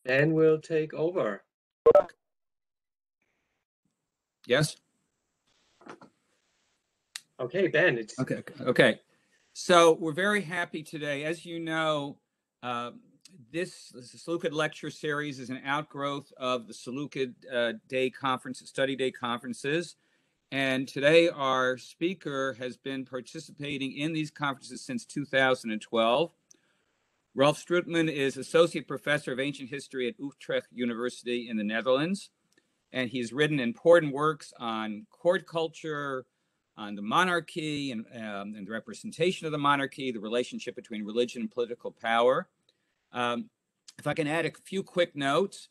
Ben will take over. Yes. Okay, Ben. It's okay. So we're very happy today. As you know, this Seleukid lecture series is an outgrowth of the Seleukid Day Conference, Study Day conferences. And today our speaker has been participating in these conferences since 2012. Rolf Strootman is Associate Professor of Ancient History at Utrecht University in the Netherlands. And he's written important works on court culture, on the monarchy and the representation of the monarchy, the relationship between religion and political power. If I can add a few quick notes,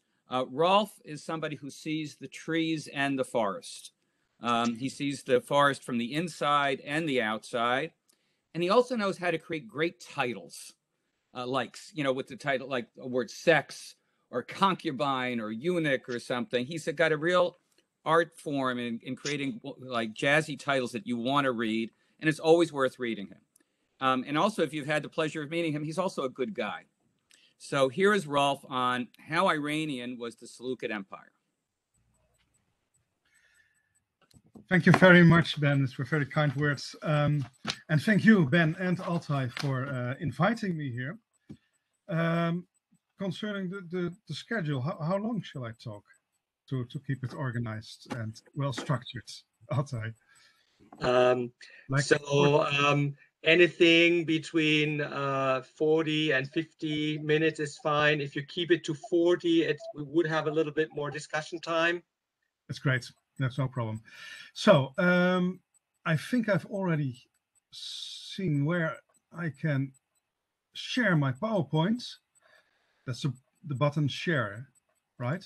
Rolf is somebody who sees the trees and the forest. He sees the forest from the inside and the outside. And he also knows how to create great titles, like, you know, with the title, like a word sex or concubine or eunuch or something. He's got a real art form in creating like jazzy titles that you want to read, and it's always worth reading him. And also, if you've had the pleasure of meeting him, he's also a good guy. So here is Rolf on how Iranian was the Seleukid Empire. Thank you very much, Ben. These were very kind words. And thank you, Ben and Altay, for inviting me here. Concerning the schedule, how long shall I talk to keep it organized and well structured? Altay. Anything between 40 and 50 minutes is fine. If you keep it to 40, we would have a little bit more discussion time. That's great. That's no problem. So I think I've already seen where I can share my PowerPoint. That's the button share, right?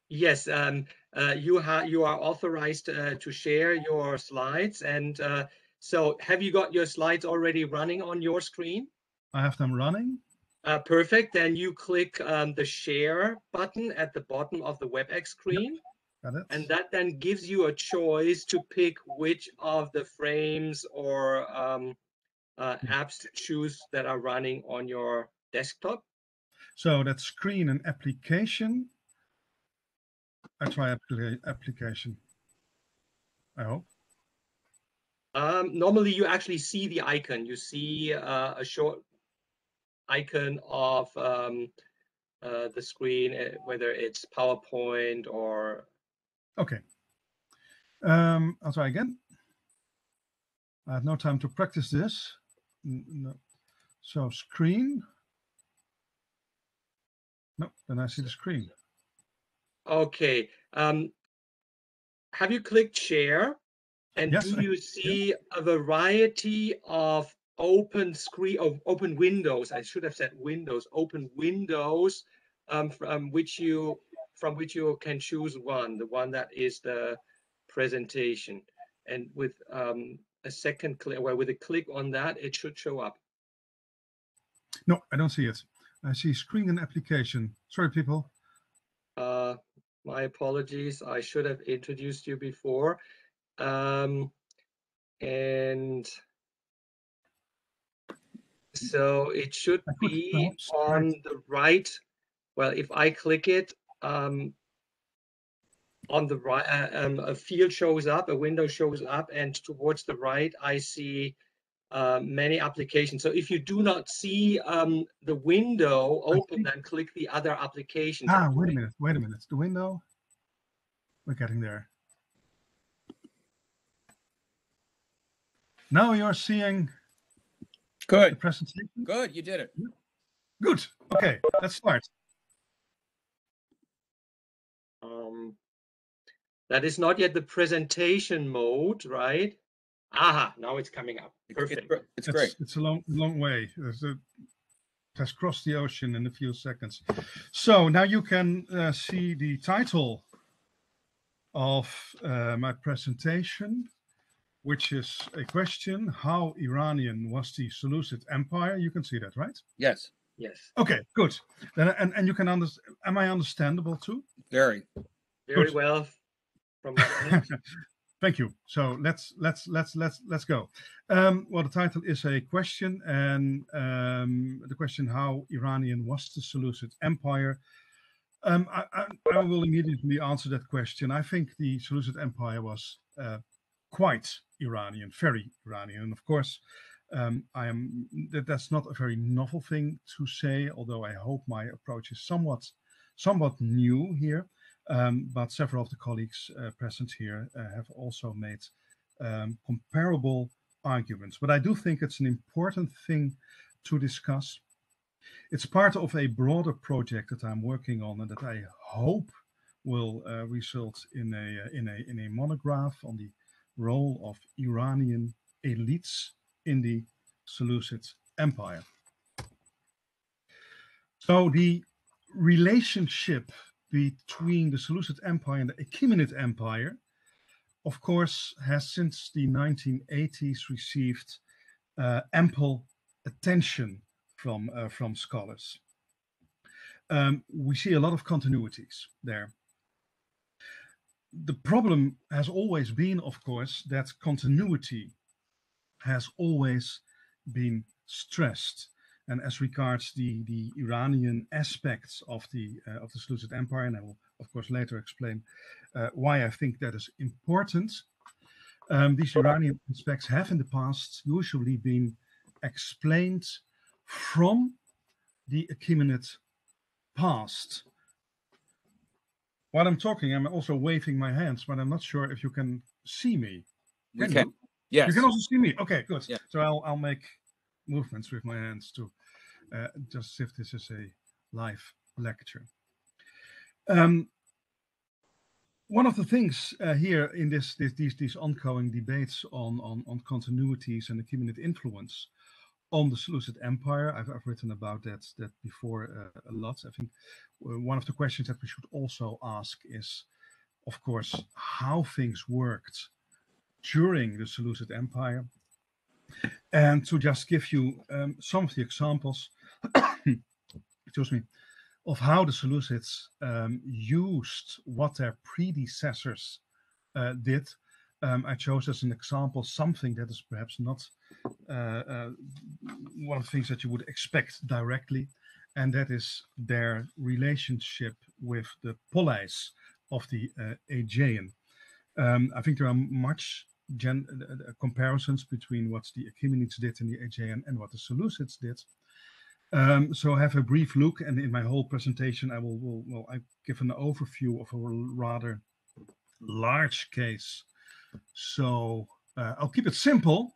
Yes, you are authorized to share your slides. And so have you got your slides already running on your screen? I have them running. Perfect. Then you click the share button at the bottom of the WebEx screen. Yep. Got it. And that then gives you a choice to pick which of the frames or apps to choose that are running on your desktop. So that's screen and application. I try application. I hope. Normally, you actually see the icon. You see a short icon of the screen, whether it's PowerPoint or. Okay. I'll try again. I have no time to practice this. No. So screen. No, then I see the screen. Okay. Have you clicked share? And yes, do you see a variety of open windows? I should have said windows. Open windows from which you can choose one. The one that is the presentation. And with a second click, well, with a click on that, it should show up. No, I don't see it. I see screen and application. Sorry, people. My apologies. I should have introduced you before. And so it should be on the right. Well, if I click it, on the right, a field shows up, a window shows up, and towards the right, I see many applications. So if you do not see the window open, then click the other applications. Wait a minute. The window. We're getting there. Now you're seeing good the presentation. Good, you did it. Good. Okay, let's start. That is not yet the presentation mode, right? Aha, now it's coming up. Perfect. It's great. It's a long way. It has crossed the ocean in a few seconds. So now you can see the title of my presentation, which is a question: how Iranian was the Seleukid Empire? You can see that, right? Yes. Yes. Okay, good. Then and you can understand. Am I understandable too? Very well. From my Thank you. So let's go. Well, the title is a question, and the question: how Iranian was the Seleukid Empire? I will immediately answer that question. I think the Seleukid Empire was quite Iranian, very Iranian. And of course, that's not a very novel thing to say, although I hope my approach is somewhat new here. But several of the colleagues present here have also made comparable arguments. But I do think it's an important thing to discuss. It's part of a broader project that I'm working on and that I hope will result in a monograph on the role of Iranian elites in the Seleukid Empire. So the relationship between the Seleukid Empire and the Achaemenid Empire, of course, has since the 1980s received ample attention from scholars. We see a lot of continuities there. The problem has always been, of course, that continuity has always been stressed. And as regards the Iranian aspects of the Seleukid Empire, and I will, of course, later explain why I think that is important, these Iranian aspects have in the past usually been explained from the Achaemenid past. While I'm talking, I'm also waving my hands, but I'm not sure if you can see me. We can. Yes. You can also see me. Okay, good. Yeah. So I'll make movements with my hands too, just as if this is a live lecture. One of the things here in these ongoing debates on continuities and Achaemenid influence on the Seleukid Empire, I've written about that before a lot. I think one of the questions that we should also ask is, of course, how things worked during the Seleukid Empire. And to just give you some of the examples, excuse me, of how the Seleucids used what their predecessors did. I chose as an example something that is perhaps not one of the things that you would expect directly, and that is their relationship with the poleis of the Aegean. I think there are much comparisons between what the Achaemenids did in the Aegean and what the Seleucids did. So have a brief look, and in my whole presentation, I will give an overview of a rather large case. So I'll keep it simple.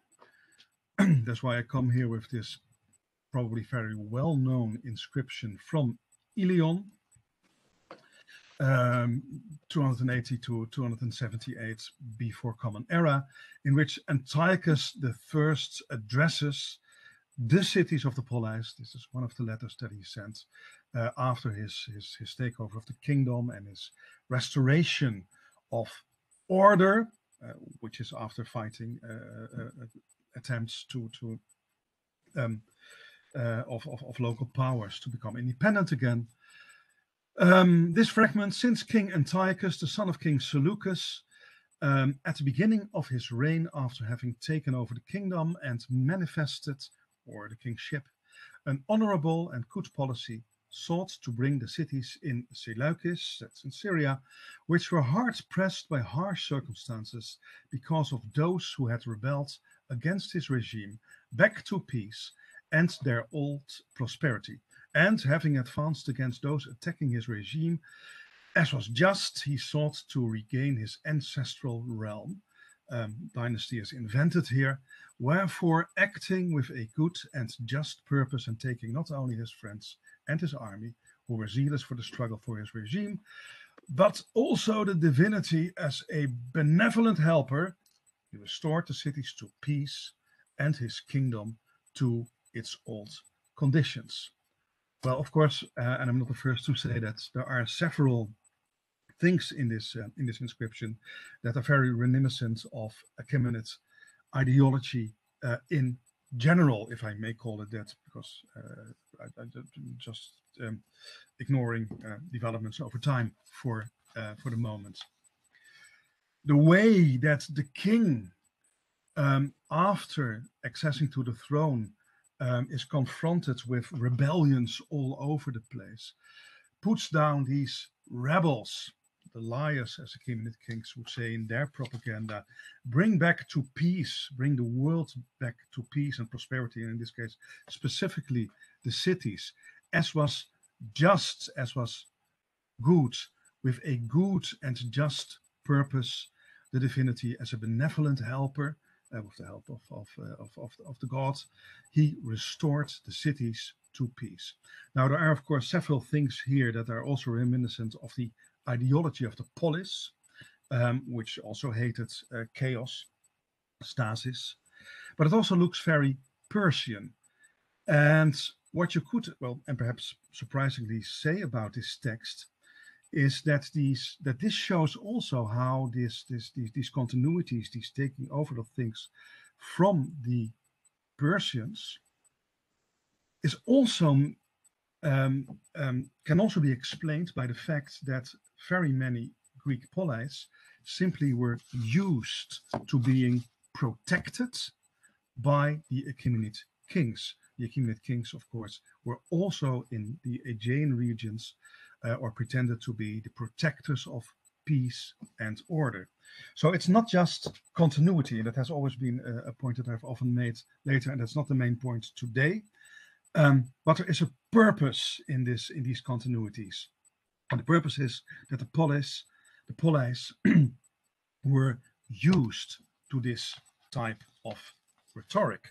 That's why I come here with this probably very well-known inscription from Ilion, 280 to 278 before Common Era, in which Antiochus I addresses the cities of the poleis. This is one of the letters that he sent after his takeover of the kingdom and his restoration of order, which is after fighting attempts of local powers to become independent again. This fragment, since King Antiochus, the son of King Seleukos, at the beginning of his reign, after having taken over the kingdom and manifested, or the kingship, an honorable and good policy, sought to bring the cities in Seleukis, that's in Syria, which were hard pressed by harsh circumstances because of those who had rebelled against his regime, back to peace and their old prosperity. And having advanced against those attacking his regime, as was just, he sought to regain his ancestral realm. Dynasty is invented here. Wherefore, acting with a good and just purpose and taking not only his friends and his army, who were zealous for the struggle for his regime, but also the divinity as a benevolent helper, he restored the cities to peace and his kingdom to its old conditions. Well, of course, and I'm not the first to say that, there are several things in this inscription that are very reminiscent of Achaemenid ideology in general, if I may call it that, because I'm just ignoring developments over time for the moment. The way that the king, after accessing to the throne, is confronted with rebellions all over the place, puts down these rebels, the liars, as the Achaemenid kings would say in their propaganda, bring back to peace, bring the world back to peace and prosperity, and in this case, specifically the cities, as was just, as was good, with a good and just purpose, the divinity as a benevolent helper, with the help of the gods, he restored the cities to peace. Now, there are, of course, several things here that are also reminiscent of the ideology of the polis, which also hated chaos, stasis, but it also looks very Persian. And what you could, well, and perhaps surprisingly say about this text is that this shows also how these continuities, these taking over of things from the Persians, is also can also be explained by the fact that very many Greek polis simply were used to being protected by the Achaemenid kings. The Achaemenid kings, of course, were also in the Aegean regions, or pretended to be the protectors of peace and order. So it's not just continuity, and that has always been a point that I've often made later, and that's not the main point today. But there is a purpose in these continuities, and the purpose is that the polis were used to this type of rhetoric,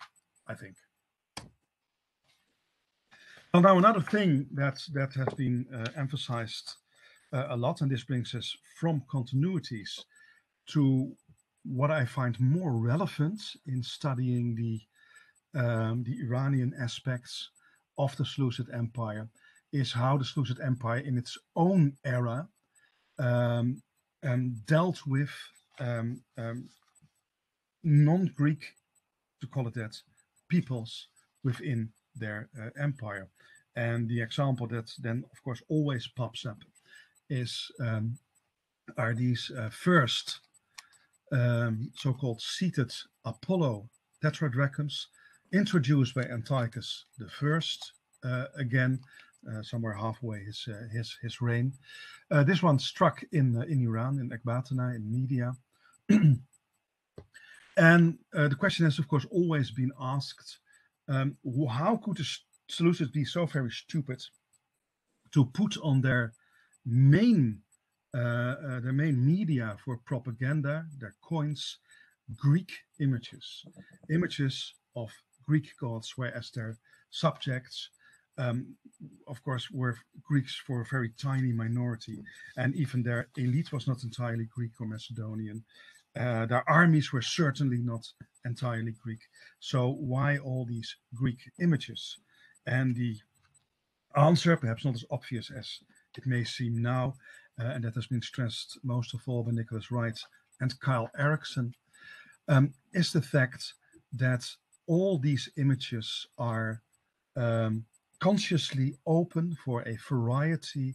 I think. Well, now another thing that has been emphasized a lot, and this brings us from continuities to what I find more relevant in studying the Iranian aspects of the Seleukid Empire, is how the Seleukid Empire in its own era dealt with non-Greek, to call it that, peoples within their empire. And the example that then, of course, always pops up are these first so-called seated Apollo tetradrachms introduced by Antiochus I, again somewhere halfway his reign. This one struck in Iran, in Ecbatana, in Media. And the question has, of course, always been asked, how could the Seleucids be so very stupid to put on their main media for propaganda, their coins, Greek images of Greek gods, whereas their subjects, of course, were Greeks for a very tiny minority, and even their elite was not entirely Greek or Macedonian. Their armies were certainly not entirely Greek. So why all these Greek images? And the answer, perhaps not as obvious as it may seem now, and that has been stressed most of all by Nicholas Wright and Kyle Erickson, is the fact that all these images are consciously open for a variety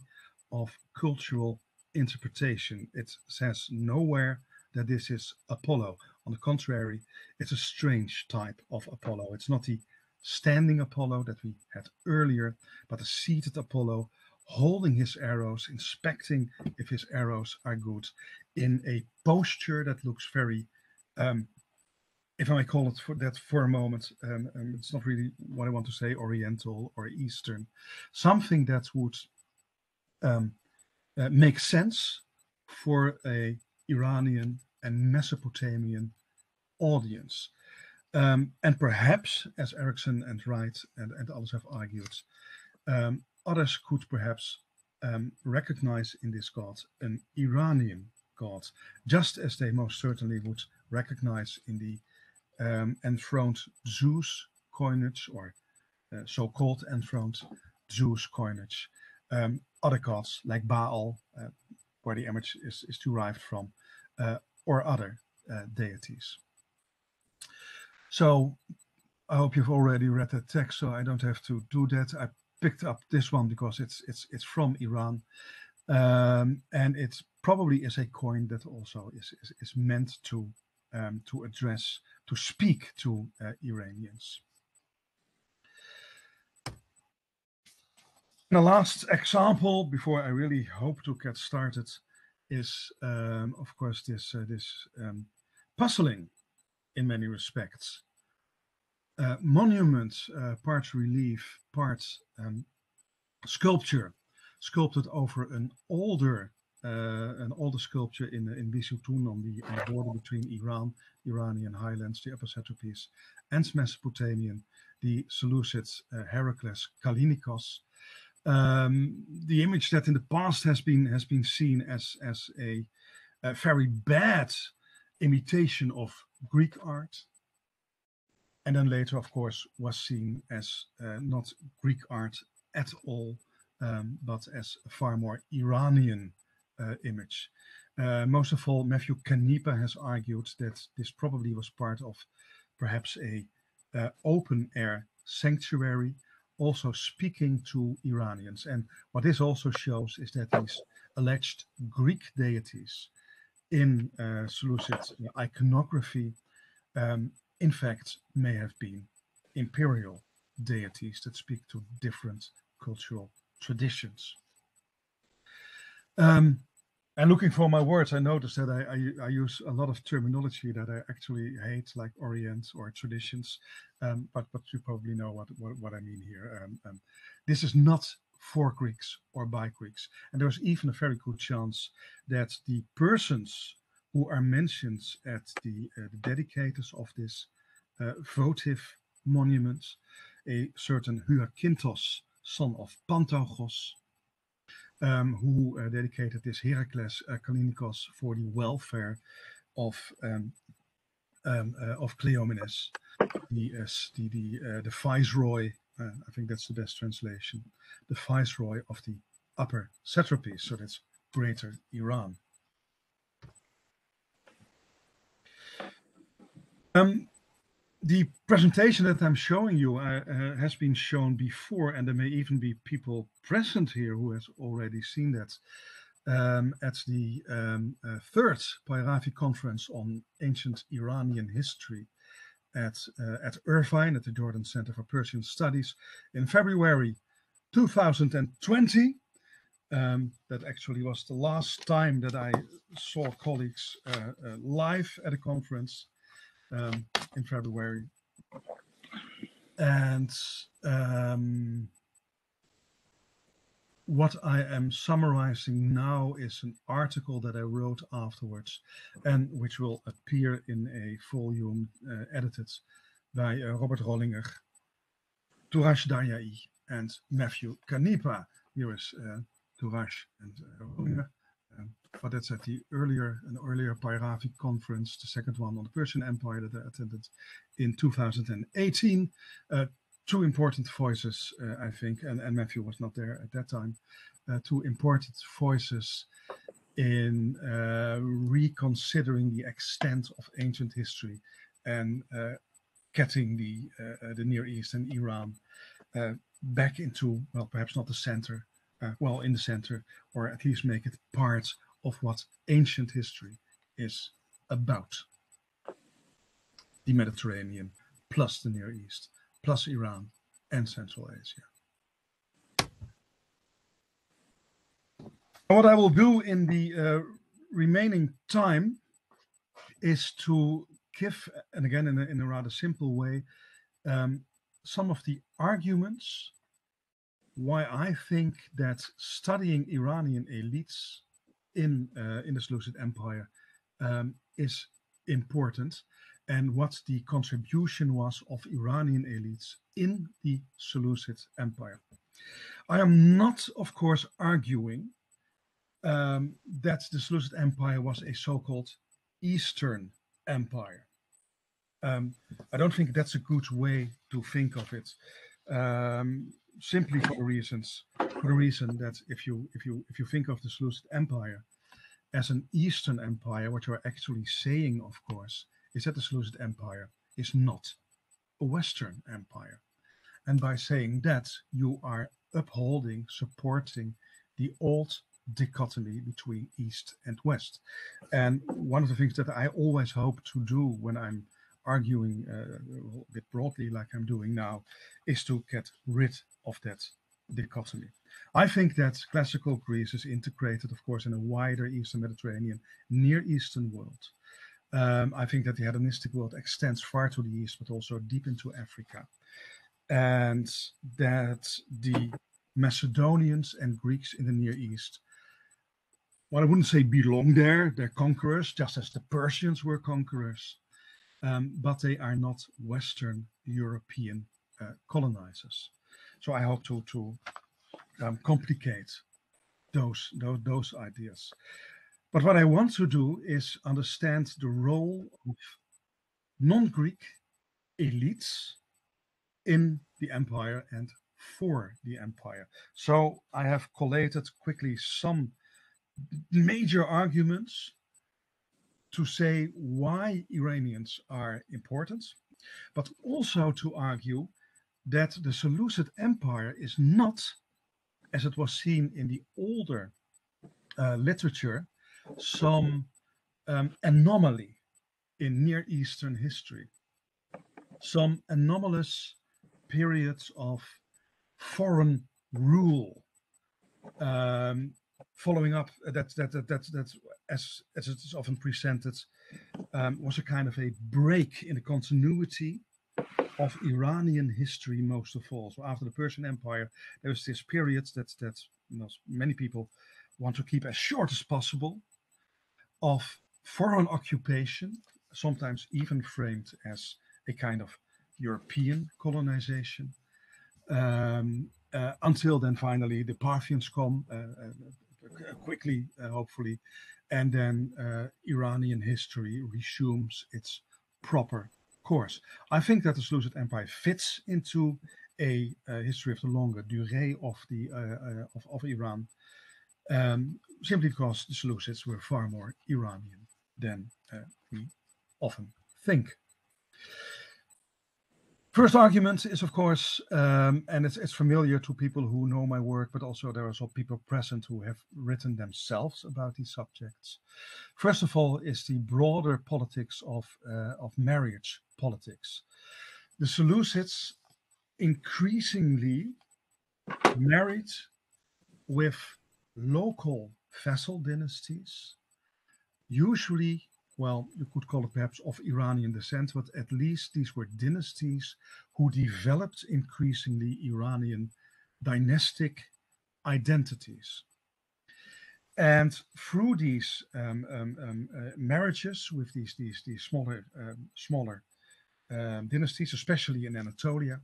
of cultural interpretation. It says nowhere that this is Apollo. On the contrary, it's a strange type of Apollo. It's not the standing Apollo that we had earlier, but a seated Apollo holding his arrows, inspecting if his arrows are good, in a posture that looks very, if I may call it for a moment, it's not really what I want to say, Oriental or Eastern, something that would make sense for a Iranian and Mesopotamian audience. And perhaps, as Erickson and Wright and others have argued, others could perhaps recognize in this god an Iranian god, just as they most certainly would recognize in the enthroned Zeus coinage, or so-called enthroned Zeus coinage, other gods like Baal, where the image is derived from, or other deities. So I hope you've already read that text, so I don't have to do that. I picked up this one because it's from Iran, and it probably is a coin that also is meant to address, to speak to Iranians. The last example before I really hope to get started is, of course, this puzzling in many respects. Monument, part relief, part sculpture, sculpted over an older sculpture in Bisutun on the border between Iran, Iranian highlands, the Upper Satrapies, and Mesopotamian, the Seleukid Heracles Kalinikos. The image that in the past has been seen as a very bad imitation of Greek art, and then later, of course, was seen as not Greek art at all, but as a far more Iranian image. Most of all, Matthew Canepa has argued that this probably was part of perhaps a open-air sanctuary, also speaking to Iranians. And what this also shows is that these alleged Greek deities in Seleukid iconography in fact may have been imperial deities that speak to different cultural traditions. And looking for my words, I noticed that I use a lot of terminology that I actually hate, like Orient or traditions, but you probably know what I mean here. This is not for Greeks or by Greeks, and there's even a very good chance that the persons who are mentioned at the dedicators of this votive monument, a certain Hyakinthos, son of Pantaugos, who dedicated this Heracles Kalinikos for the welfare of Cleomenes, the viceroy. I think that's the best translation. The viceroy of the Upper Satrapies, so that's Greater Iran. The presentation that I'm showing you has been shown before, and there may even be people present here who has already seen that at the third Pairavi conference on ancient Iranian history at Irvine, at the Jordan Center for Persian Studies in February 2020. That actually was the last time that I saw colleagues live at a conference. In February, and what I am summarizing now is an article that I wrote afterwards, and which will appear in a volume edited by Robert Rollinger, Tourash Daryai, and Matthew Canepa. Here is Tourash and Rollinger. But that's at an earlier Pairavi conference, the second one on the Persian Empire that I attended in 2018. Two important voices, I think, and Matthew was not there at that time. Two important voices in reconsidering the extent of ancient history and getting the Near East and Iran back into, well, perhaps not the center, in the center, or at least make it part of what ancient history is about. The Mediterranean, plus the Near East, plus Iran and Central Asia. And what I will do in the remaining time is to give, and again in a rather simple way, some of the arguments why I think that studying Iranian elites in the Seleukid Empire is important, and what the contribution was of Iranian elites in the Seleukid Empire. I am not, of course, arguing that the Seleukid Empire was a so-called Eastern Empire. I don't think that's a good way to think of it. Simply for the reason that if you think of the Seleukid Empire as an Eastern Empire, what you're actually saying, of course, is that the Seleukid Empire is not a Western Empire. And by saying that, you are upholding, supporting the old dichotomy between East and West. And one of the things that I always hope to do when I'm arguing a bit broadly like I'm doing now is to get rid of that dichotomy. I think that classical Greece is integrated, of course, in a wider Eastern Mediterranean, Near Eastern world. I think that the Hellenistic world extends far to the east, but also deep into Africa. And that the Macedonians and Greeks in the Near East, well, I wouldn't say belong there. They're conquerors, just as the Persians were conquerors. But they are not Western European colonizers. So I hope to complicate those ideas. But what I want to do is understand the role of non-Greek elites in the empire and for the empire. So I have collated quickly some major arguments to say why Iranians are important, but also to argue that the Seleukid Empire is not, as it was seen in the older literature, some anomaly in Near Eastern history, some anomalous periods of foreign rule, following up that as it is often presented, was a kind of a break in the continuity of Iranian history, most of all. So after the Persian Empire, there was this period that many people want to keep as short as possible, of foreign occupation, sometimes even framed as a kind of European colonization, until then finally the Parthians come quickly, hopefully, and then Iranian history resumes its proper course. I think that the Seleukid Empire fits into a history of the longer durée of Iran, simply because the Seleucids were far more Iranian than we often think. First argument is, of course, and it's familiar to people who know my work, but also there are some people present who have written themselves about these subjects. First of all, is the broader politics of marriage politics. The Seleucids increasingly married with local vassal dynasties, usually, well, you could call it perhaps of Iranian descent, but at least these were dynasties who developed increasingly Iranian dynastic identities. And through these marriages with these smaller dynasties, especially in Anatolia,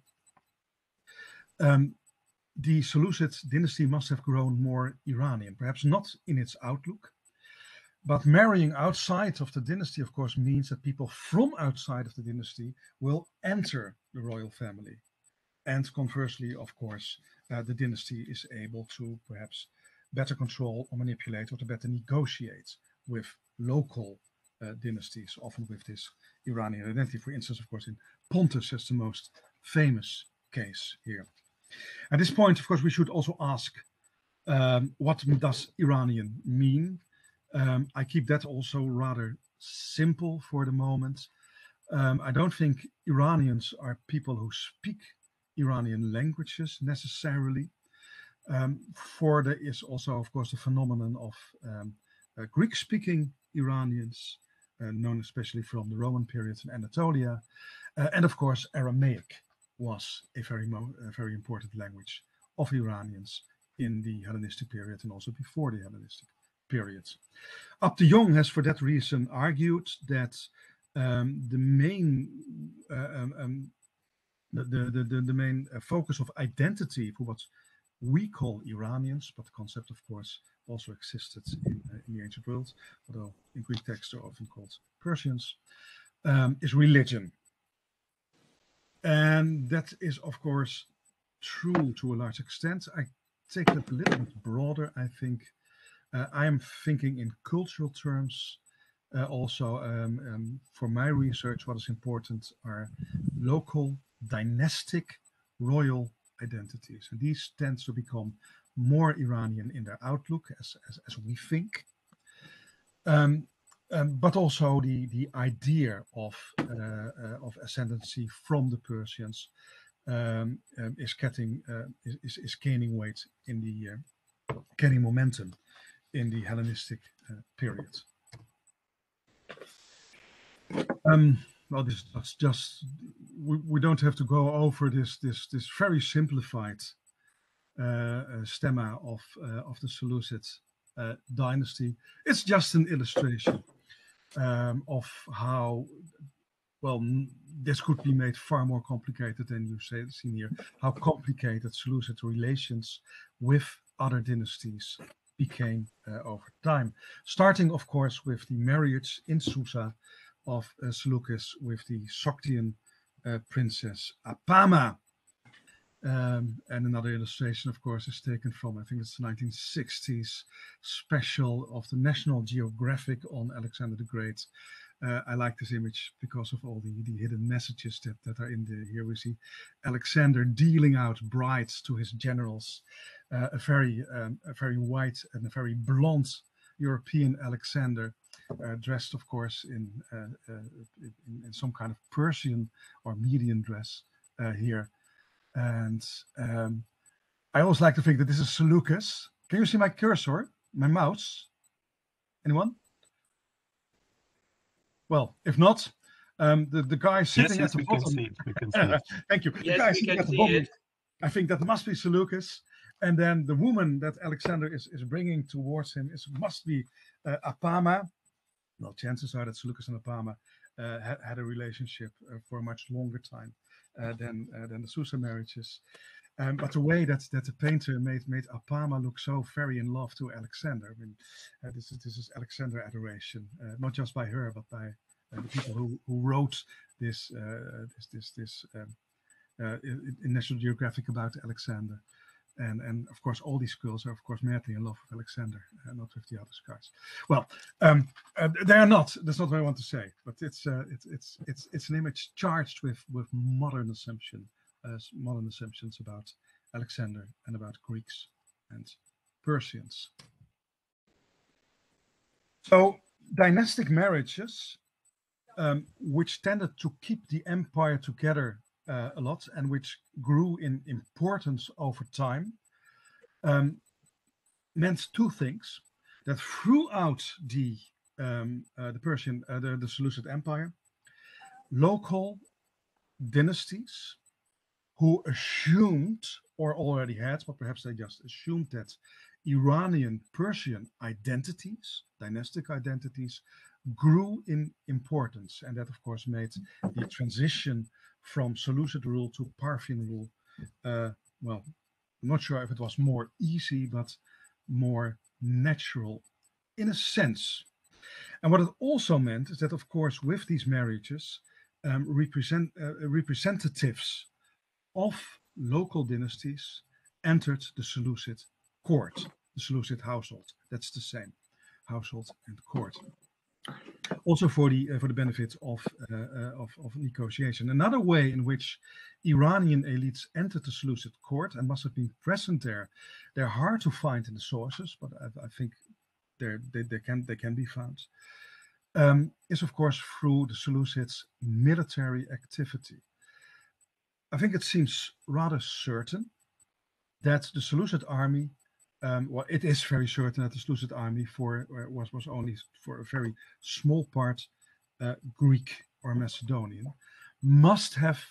the Seleucid dynasty must have grown more Iranian, perhaps not in its outlook, but marrying outside of the dynasty, of course, means that people from outside of the dynasty will enter the royal family. And conversely, of course, the dynasty is able to perhaps better control or manipulate or to better negotiate with local dynasties, often with this Iranian identity. For instance, of course, in Pontus is the most famous case here. At this point, of course, we should also ask, what does Iranian mean? I keep that also rather simple for the moment. I don't think Iranians are people who speak Iranian languages necessarily. For there is also, of course, the phenomenon of Greek-speaking Iranians, known especially from the Roman period in Anatolia, and of course Aramaic was a very important language of Iranians in the Hellenistic period and also before the Hellenistic period. Ab de Jong has for that reason argued that the main focus of identity for what we call Iranians, but the concept, of course, also existed in the ancient world, although in Greek texts they're often called Persians, is religion. And that is, of course, true to a large extent. I take it a little bit broader, I think. I am thinking in cultural terms. Also, for my research, what is important are local dynastic royal identities. And these tend to become more Iranian in their outlook, as we think. But also the idea of ascendancy from the Persians is gaining weight in the gaining momentum in the Hellenistic period. Well, that's just we don't have to go over this very simplified stemma of the Seleucid dynasty. It's just an illustration of how, well, this could be made far more complicated than you've seen here, how complicated Seleucid relations with other dynasties became over time. Starting, of course, with the marriage in Susa of Seleucus with the Sogdian princess Apama. And another illustration, of course, is taken from, I think it's the 1960s special of the National Geographic on Alexander the Great. I like this image because of all the hidden messages that are in here. We see Alexander dealing out brides to his generals, a very white and a very blonde European Alexander, dressed, of course, in some kind of Persian or Median dress here. And I always like to think that this is Seleukos. Can you see my cursor, my mouse? Anyone? Well, if not, the guy sitting at the bottom. We can see it. Thank you. Yes, the guy we sitting can at the see bottom. it. I think that must be Seleukos. And then the woman that Alexander is bringing towards him must be Apama. Well, chances are that Seleukos and Apama had a relationship for a much longer time than the Susa marriages. But the way that the painter made Apama look so very in love to Alexander. I mean, this is Alexander adoration, not just by her, but by the people who wrote this in National Geographic about Alexander. And of course, all these girls are, of course, madly in love with Alexander, not with the other guys. Well, they are not. That's not what I want to say. But it's an image charged with modern assumptions about Alexander and about Greeks and Persians. So dynastic marriages, which tended to keep the empire together a lot and which grew in importance over time, meant two things: that throughout the Persian, the Seleucid Empire, local dynasties who assumed, or already had, but perhaps they just assumed, that Iranian Persian identities, dynastic identities, grew in importance, and that, of course, made the transition from Seleucid rule to Parthian rule, well, I'm not sure if it was more easy, but more natural in a sense. And what it also meant is that, of course, with these marriages, representatives of local dynasties entered the Seleucid court, the Seleucid household. That's the same, household and court. Also for the benefit of negotiation. Another way in which Iranian elites entered the Seleucid court and must have been present there, they're hard to find in the sources, but I think they can be found, is, of course, through the Seleucids' military activity. I think it seems rather certain that the Seleucid army, well, it is very certain that the Seleucid army was only for a very small part Greek or Macedonian, must have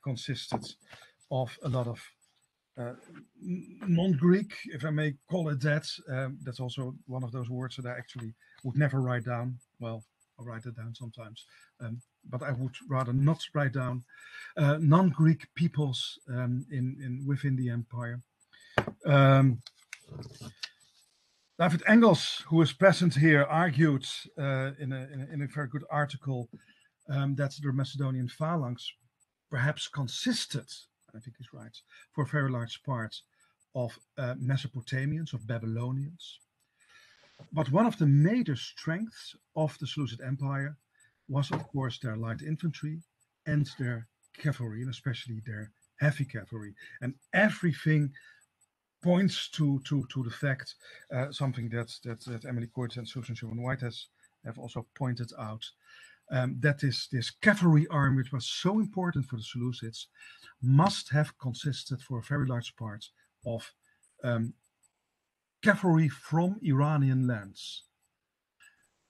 consisted of a lot of non-Greek, if I may call it that. That's also one of those words that I actually would never write down. Well, I'll write it down sometimes, but I would rather not write down non-Greek peoples within the empire. David Engels, who is present here, argued in a very good article that the Macedonian phalanx perhaps consisted, I think he's right, for a very large part of Mesopotamians, of Babylonians. But one of the major strengths of the Seleucid Empire was, of course, their light infantry and their cavalry, and especially their heavy cavalry. And everything points to the fact, something that Emily Court and Susan Sherman White have also pointed out, that this cavalry arm, which was so important for the Seleucids, must have consisted for a very large part of cavalry from Iranian lands,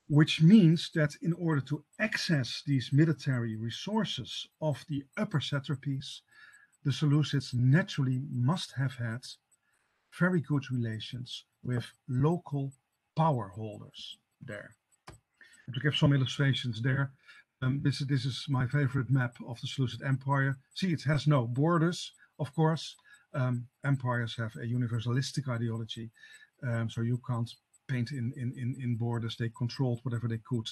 which means that in order to access these military resources of the upper satrapies, the Seleucids naturally must have had very good relations with local power holders there. And to give some illustrations there, this is my favorite map of the Seleukid Empire. See, it has no borders, of course. Empires have a universalistic ideology, so you can't paint in borders. They controlled whatever they could,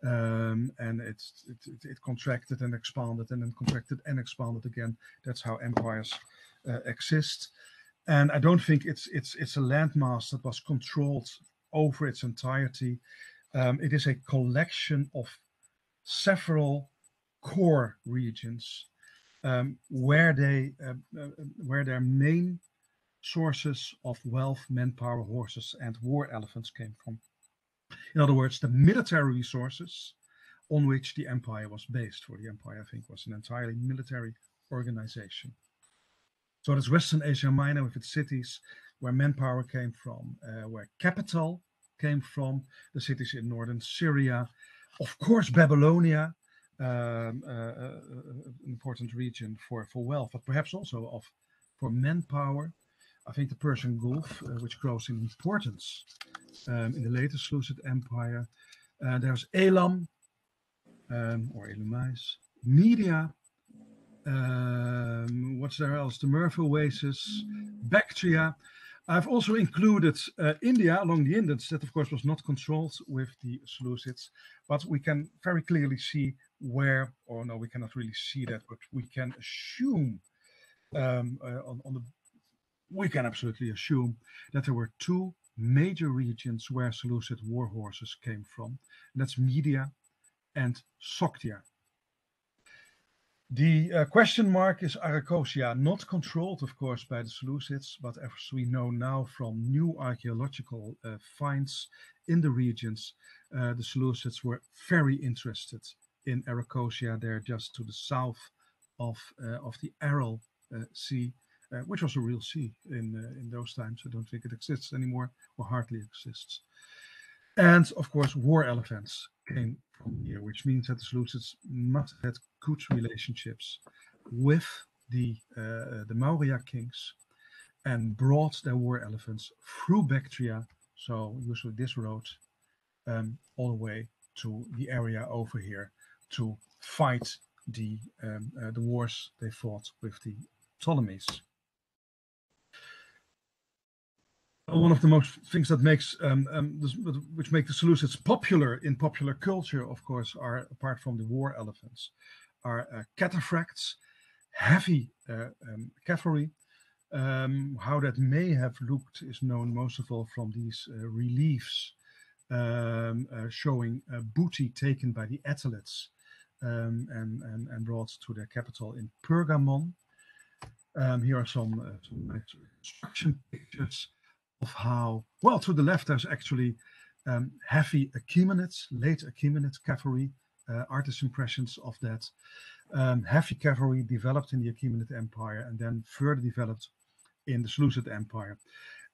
and it contracted and expanded, and then contracted and expanded again. That's how empires exist. And I don't think it's a landmass that was controlled over its entirety. It is a collection of several core regions where their main sources of wealth, manpower, horses, and war elephants came from. In other words, the military resources on which the empire was based. For the empire, I think, was an entirely military organization. So that's Western Asia Minor with its cities, where manpower came from, where capital came from, the cities in northern Syria, of course Babylonia, an important region for wealth, but perhaps also for manpower. I think the Persian Gulf, which grows in importance in the later Seleucid Empire. There's Elam, or Elymais, Media. What's there else? The Murph Oasis, Baktria. I've also included India along the Indus. That, of course, was not controlled with the Seleucids, but we can very clearly see where, or no, we cannot really see that, but we can assume we can absolutely assume that there were two major regions where Seleucid war horses came from, and that's Media and Sogdia. The question mark is Arachosia, not controlled, of course, by the Seleucids, but as we know now from new archaeological finds in the regions, the Seleucids were very interested in Arachosia, there just to the south of the Aral Sea, which was a real sea in those times. I don't think it exists anymore, or hardly exists. And of course, war elephants came from here, which means that the Seleucids must have had good relationships with the Maurya kings and brought their war elephants through Bactria, so usually this road, all the way to the area over here to fight the wars they fought with the Ptolemies. One of the most things that makes which make the Seleucids popular in popular culture, of course, are, apart from the war elephants, are cataphracts, heavy cavalry. How that may have looked is known most of all from these reliefs showing booty taken by the athletes and brought to their capital in Pergamon. Here are some construction pictures of how, well, to the left there's actually heavy Achaemenids, late Achaemenid cavalry, artist impressions of that. Heavy cavalry developed in the Achaemenid Empire and then further developed in the Seleucid Empire.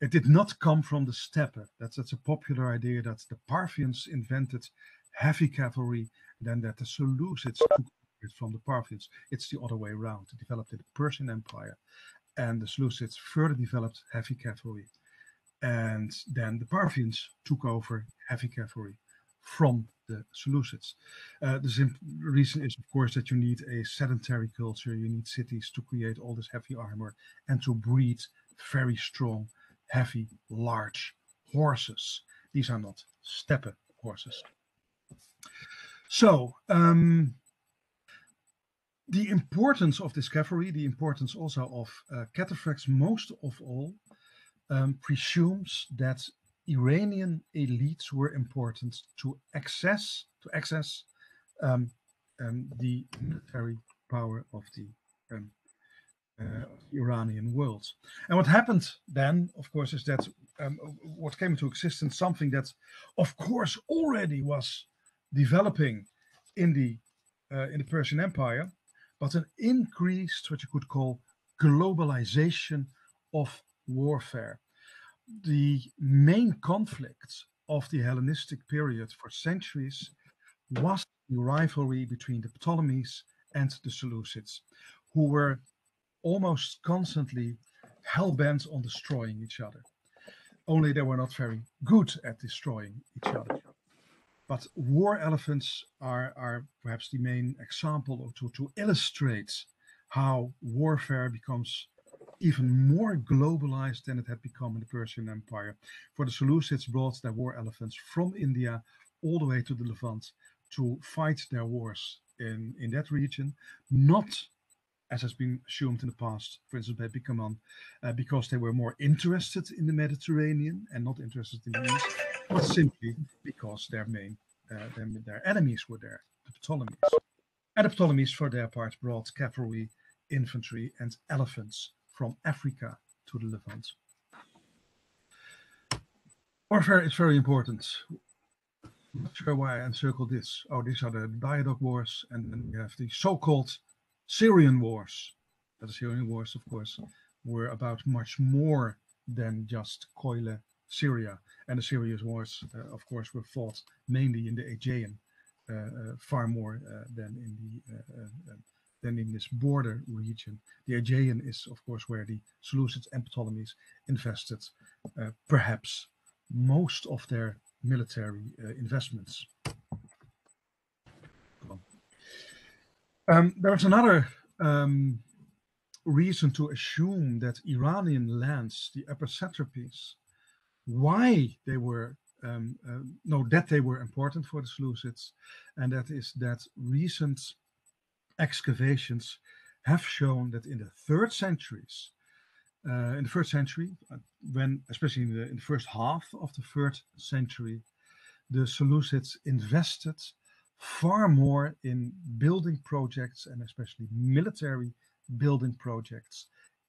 It did not come from the steppe. That's a popular idea that the Parthians invented heavy cavalry, then that the Seleucids took it from the Parthians. It's the other way around. It developed in the Persian Empire, and the Seleucids further developed heavy cavalry. And then the Parthians took over heavy cavalry from the Seleucids. The simple reason is, of course, that you need a sedentary culture. You need cities to create all this heavy armor and to breed very strong, heavy, large horses. These are not steppe horses. So, the importance of this cavalry, the importance also of cataphracts, most of all, presumes that Iranian elites were important to access the military power of the Iranian world. And what happened then, of course, is that what came into existence, something that, of course, already was developing in the Persian Empire, but an increased, what you could call, globalization of warfare. The main conflict of the Hellenistic period for centuries was the rivalry between the Ptolemies and the Seleucids, who were almost constantly hell-bent on destroying each other. Only they were not very good at destroying each other. But war elephants are perhaps the main example to illustrate how warfare becomes even more globalized than it had become in the Persian Empire. For the Seleucids brought their war elephants from India all the way to the Levant to fight their wars in that region, not, as has been assumed in the past, for instance, by Bikaman, because they were more interested in the Mediterranean and not interested in the East, but simply because their enemies were there, the Ptolemies. And the Ptolemies, for their part, brought cavalry, infantry, and elephants from Africa to the Levant. Warfare is very important. I'm not sure why I encircled this. Oh, these are the Diadoc Wars, and then we have the so-called Syrian Wars. The Syrian Wars, of course, were about much more than just Koile, Syria. And the Syrian Wars, of course, were fought mainly in the Aegean, far more than in this border region. The Aegean is, of course, where the Seleucids and Ptolemies invested perhaps most of their military investments. There is another reason to assume that Iranian lands, the upper satrapies, why they were that they were important for the Seleucids, and that is that recent excavations have shown that in the third centuries, in the first century, when especially in the first half of the third century, the Seleucids invested far more in building projects and especially military building projects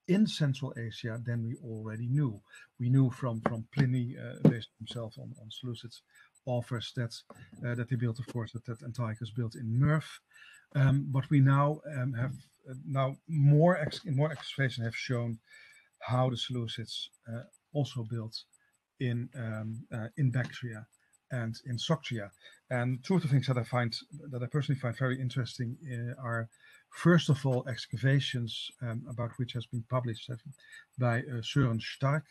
in Central Asia than we already knew. We knew from Pliny, based himself on Seleucids offers, that they built, of course, that Antiochus built in Murf. But we now have more excavation have shown how the Seleucids also built in Baktria and in Sogdia. And two of the things that I personally find very interesting are, first of all, excavations about which has been published by Søren Stark,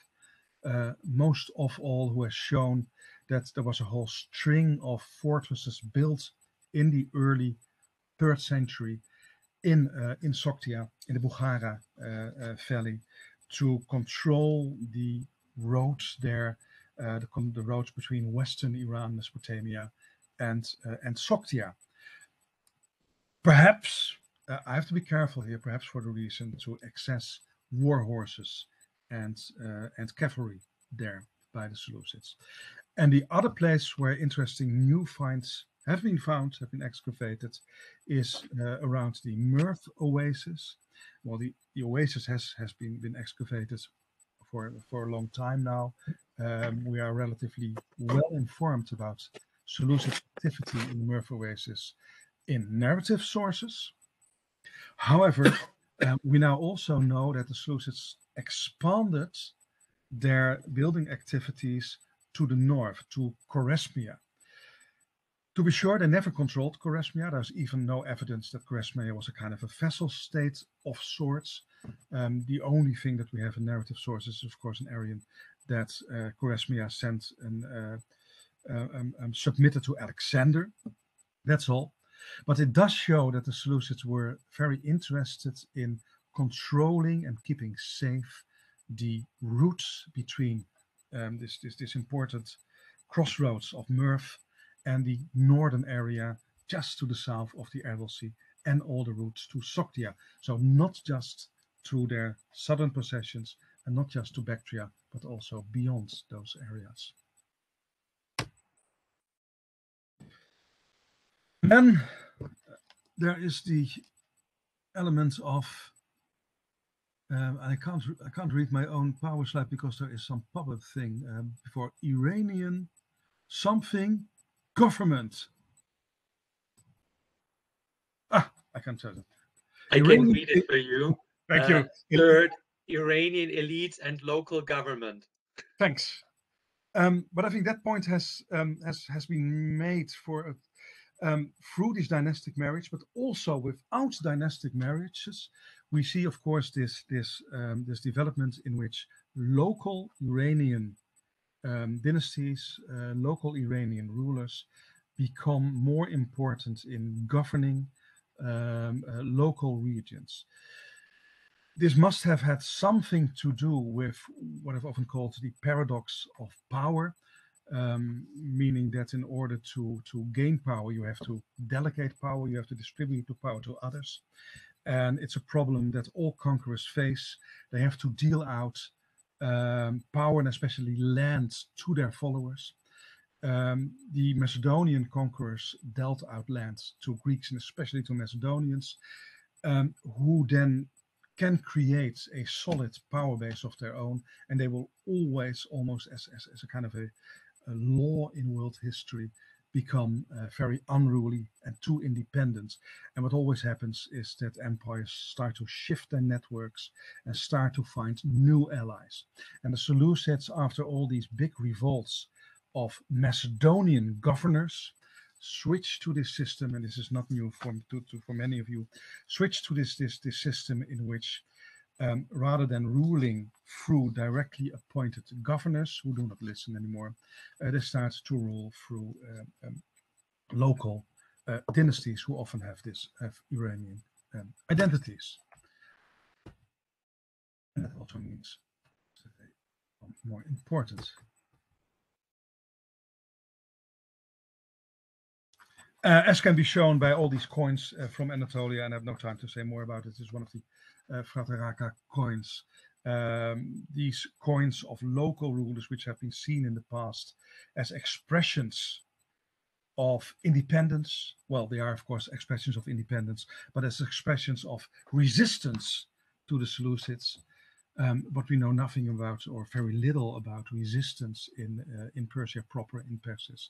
most of all, who has shown that there was a whole string of fortresses built in the early 3rd century in Sogdia, in the Bukhara Valley, to control the roads there, the roads between Western Iran, Mesopotamia, and Sogdia. Perhaps, I have to be careful here, perhaps for the reason to access war horses and cavalry there by the Seleucids. And the other place where interesting new finds have been excavated, is around the Murf oasis. Well, the oasis has been excavated for a long time now. We are relatively well informed about Seleucid activity in the Murf oasis in narrative sources. However, we now also know that the Seleucids expanded their building activities to the north, to Chorasmia. To be sure, they never controlled Chorasmia. There's even no evidence that Chorasmia was a kind of a vassal state of sorts. The only thing that we have in narrative sources is, of course, an Arian that Chorasmia sent and submitted to Alexander. That's all. But it does show that the Seleucids were very interested in controlling and keeping safe the routes between this important crossroads of Murf and the northern area just to the south of the Aral Sea, and all the routes to Sogdia. So not just to their southern possessions and not just to Baktria, but also beyond those areas. Then there is the element of, I can't read my own power slide because there is some public thing for Iranian something government. I can tell you. I can read it for you. Thank you. Third, Iranian elites and local government. Thanks. But I think that point has been made for through this dynastic marriage, but also without dynastic marriages, we see, of course, this development in which local Iranian dynasties, local Iranian rulers, become more important in governing local regions. This must have had something to do with what I've often called the paradox of power, meaning that in order to gain power, you have to delegate power, you have to distribute the power to others. And it's a problem that all conquerors face. They have to deal out power and especially land to their followers. The Macedonian conquerors dealt out land to Greeks and especially to Macedonians, who then can create a solid power base of their own, and they will always, almost as a kind of a law in world history, become very unruly and too independent. And what always happens is that empires start to shift their networks and start to find new allies. And the Seleucids, after all these big revolts of Macedonian governors, switch to this system, and this is not new for many of you, switch to this system in which rather than ruling through directly appointed governors who do not listen anymore, they start to rule through local dynasties who often have Iranian identities. And that also means that they become more important. As can be shown by all these coins from Anatolia, and I have no time to say more about it. This is one of the Frateraka coins. These coins of local rulers, which have been seen in the past as expressions of independence. Well, they are, of course, expressions of independence, but as expressions of resistance to the Seleucids. But we know nothing about, or very little about, resistance in Persia proper, in Persis.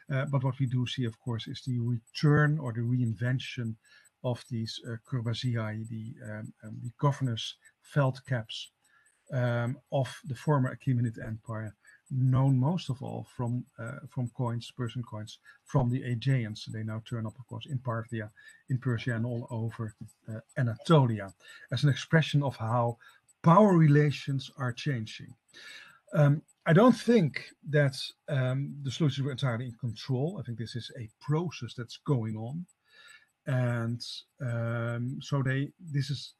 But what we do see, of course, is the return or the reinvention of these kurbaziyai, the governors' felt caps of the former Achaemenid Empire, known most of all from coins, Persian coins, from the Aegeans. They now turn up, of course, in Parthia, in Persia, and all over Anatolia, as an expression of how power relations are changing. I don't think that the Seleucids were entirely in control. I think this is a process that's going on. And so this is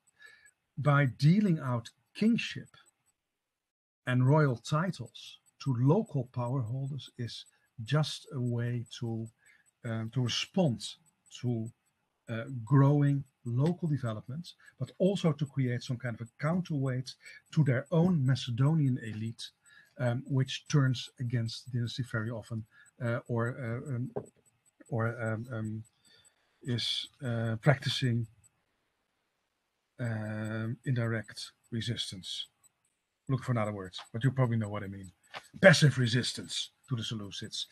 by dealing out kingship and royal titles to local power holders is just a way to respond to growing local developments, but also to create some kind of a counterweight to their own Macedonian elite, which turns against the dynasty very often, is practicing indirect resistance. Look for another word, but you probably know what I mean. Passive resistance to the Seleucids.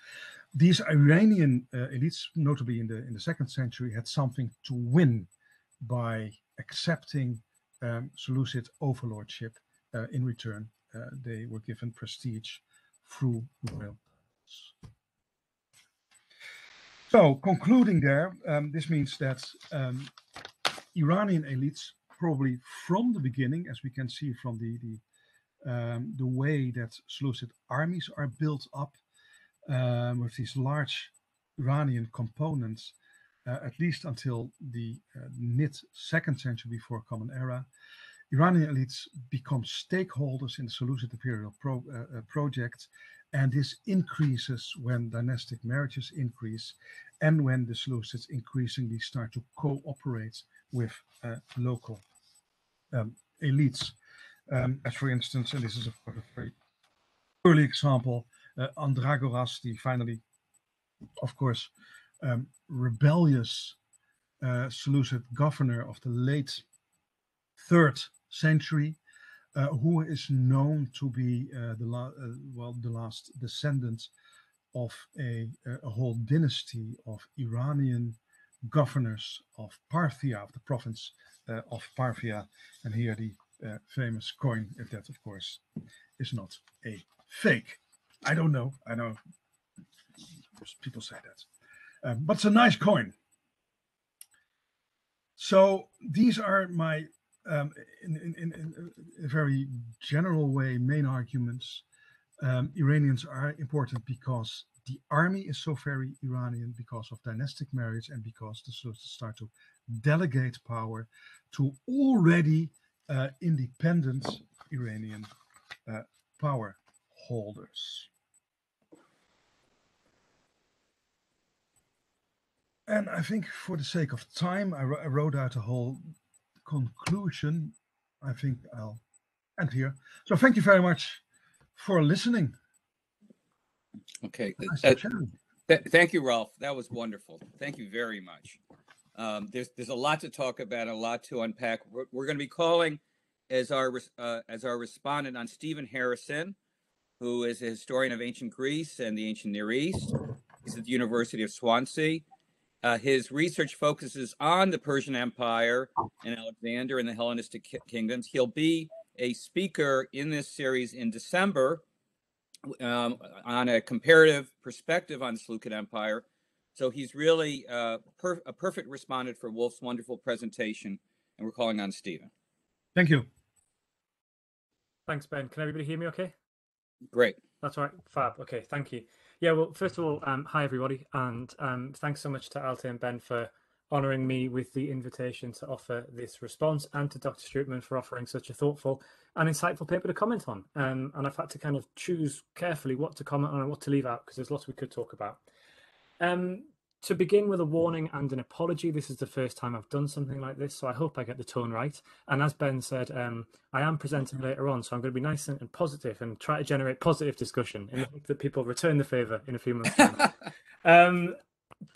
These Iranian elites, notably in the 2nd century, had something to win by accepting Seleucid overlordship. In return, they were given prestige through royal. So, concluding there, this means that Iranian elites, probably from the beginning, as we can see from the way that Seleucid armies are built up, with these large Iranian components, at least until the mid-2nd century before Common Era, Iranian elites become stakeholders in the Seleukid imperial project, and this increases when dynastic marriages increase and when the Seleucids increasingly start to cooperate with local elites. As for instance, and this is a very early example, Andragoras, the finally, of course, rebellious Seleucid governor of the late 3rd century, who is known to be the last descendant of a whole dynasty of Iranian governors of Parthia, of the province of Parthia. And here the famous coin, if that, of course, is not a fake. I don't know. I know people say that. But it's a nice coin. So these are my, in a very general way, main arguments. Iranians are important because the army is so very Iranian, because of dynastic marriage, and because the Sultans start to delegate power to already independent Iranian power holders. And I think for the sake of time, I wrote out a whole conclusion. I think I'll end here. So thank you very much for listening. Okay. Nice Thank you, Rolf. That was wonderful. Thank you very much. There's a lot to talk about, a lot to unpack. We're going to be calling as our respondent on Stephen Harrison, who is a historian of ancient Greece and the ancient Near East. He's at the University of Swansea. His research focuses on the Persian Empire and Alexander and the Hellenistic kingdoms. He'll be a speaker in this series in December on a comparative perspective on the Seleukid Empire. So he's really a perfect respondent for Wolf's wonderful presentation, and we're calling on Stephen. Thank you. Thanks, Ben. Can everybody hear me okay? Great. That's all right. Fab. Okay, thank you. Yeah, well, first of all, hi, everybody. And thanks so much to Altay and Ben for honouring me with the invitation to offer this response, and to Dr. Strootman for offering such a thoughtful and insightful paper to comment on. And I've had to kind of choose carefully what to comment on and what to leave out, because there's lots we could talk about. To begin with a warning and an apology, this is the first time I've done something like this, so I hope I get the tone right. And as Ben said, I am presenting later on, so I'm going to be nice and positive and try to generate positive discussion in the hope that people return the favour in a few months' time.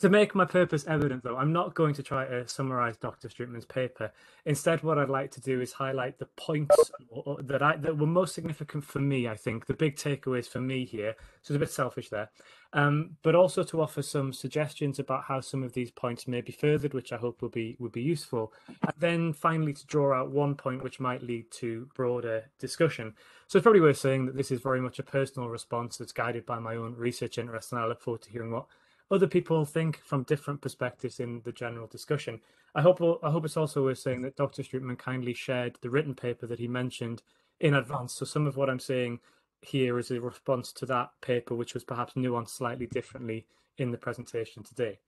To make my purpose evident, though, I'm not going to try to summarise Dr. Strootman's paper. Instead, what I'd like to do is highlight the points that were most significant for me, I think, the big takeaways for me here. So it's a bit selfish there. But also to offer some suggestions about how some of these points may be furthered, which I hope would be useful. And then finally to draw out one point which might lead to broader discussion. So it's probably worth saying that this is very much a personal response that's guided by my own research interest, and I look forward to hearing what other people think from different perspectives in the general discussion. I hope it's also worth saying that Dr. Strootman kindly shared the written paper that he mentioned in advance. So some of what I'm saying here is a response to that paper, which was perhaps nuanced slightly differently in the presentation today.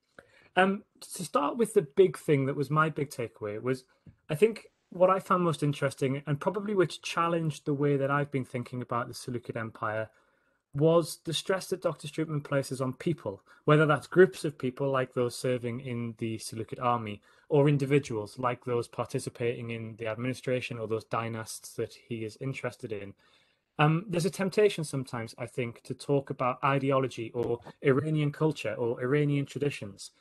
To start with, the big thing that was my big takeaway was, I think, what I found most interesting, and probably which challenged the way that I've been thinking about the Seleukid Empire, was the stress that Dr. Strootman places on people, whether that's groups of people like those serving in the Seleukid army, or individuals like those participating in the administration or those dynasts that he is interested in. There's a temptation sometimes, I think, to talk about ideology or Iranian culture or Iranian traditions.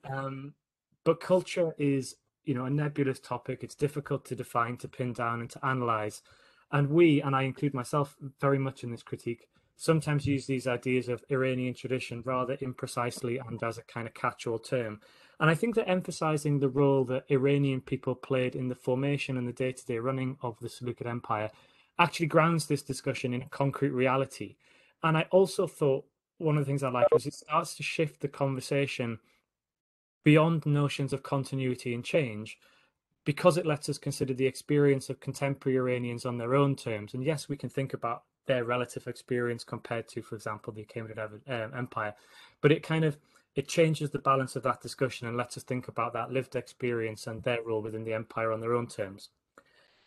But culture is, a nebulous topic. It's difficult to define, to pin down, and to analyze. And we, and I include myself very much in this critique, sometimes use these ideas of Iranian tradition rather imprecisely and as a kind of catch-all term. And I think that emphasizing the role that Iranian people played in the formation and the day-to-day running of the Seleukid Empire actually grounds this discussion in a concrete reality. And I also thought one of the things I like was it starts to shift the conversation beyond notions of continuity and change, because it lets us consider the experience of contemporary Iranians on their own terms. And yes, we can think about their relative experience compared to, for example, the Achaemenid Empire, but it changes the balance of that discussion and lets us think about that lived experience and their role within the empire on their own terms.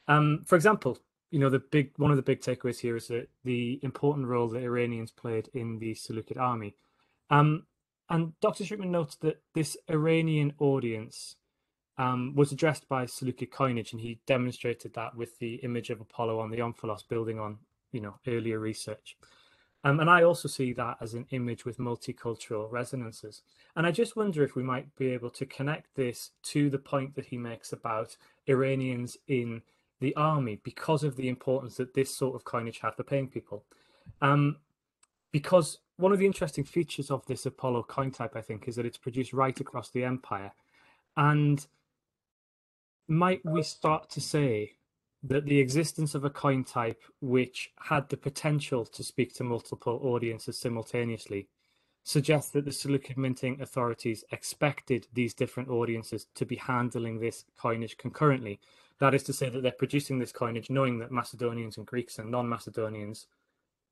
For example, one of the big takeaways here is that the important role that Iranians played in the Seleukid army. And Dr. Strootman notes that this Iranian audience was addressed by Seleukid coinage, and he demonstrated that with the image of Apollo on the omphalos, building on earlier research. And I also see that as an image with multicultural resonances. And I just wonder if we might be able to connect this to the point that he makes about Iranians in the army, because of the importance that this sort of coinage had for paying people. Because one of the interesting features of this Apollo coin type, I think, is that it's produced right across the empire. And might we start to say that the existence of a coin type which had the potential to speak to multiple audiences simultaneously suggests that the Seleukid minting authorities expected these different audiences to be handling this coinage concurrently? That is to say that they're producing this coinage knowing that Macedonians and Greeks and non-Macedonians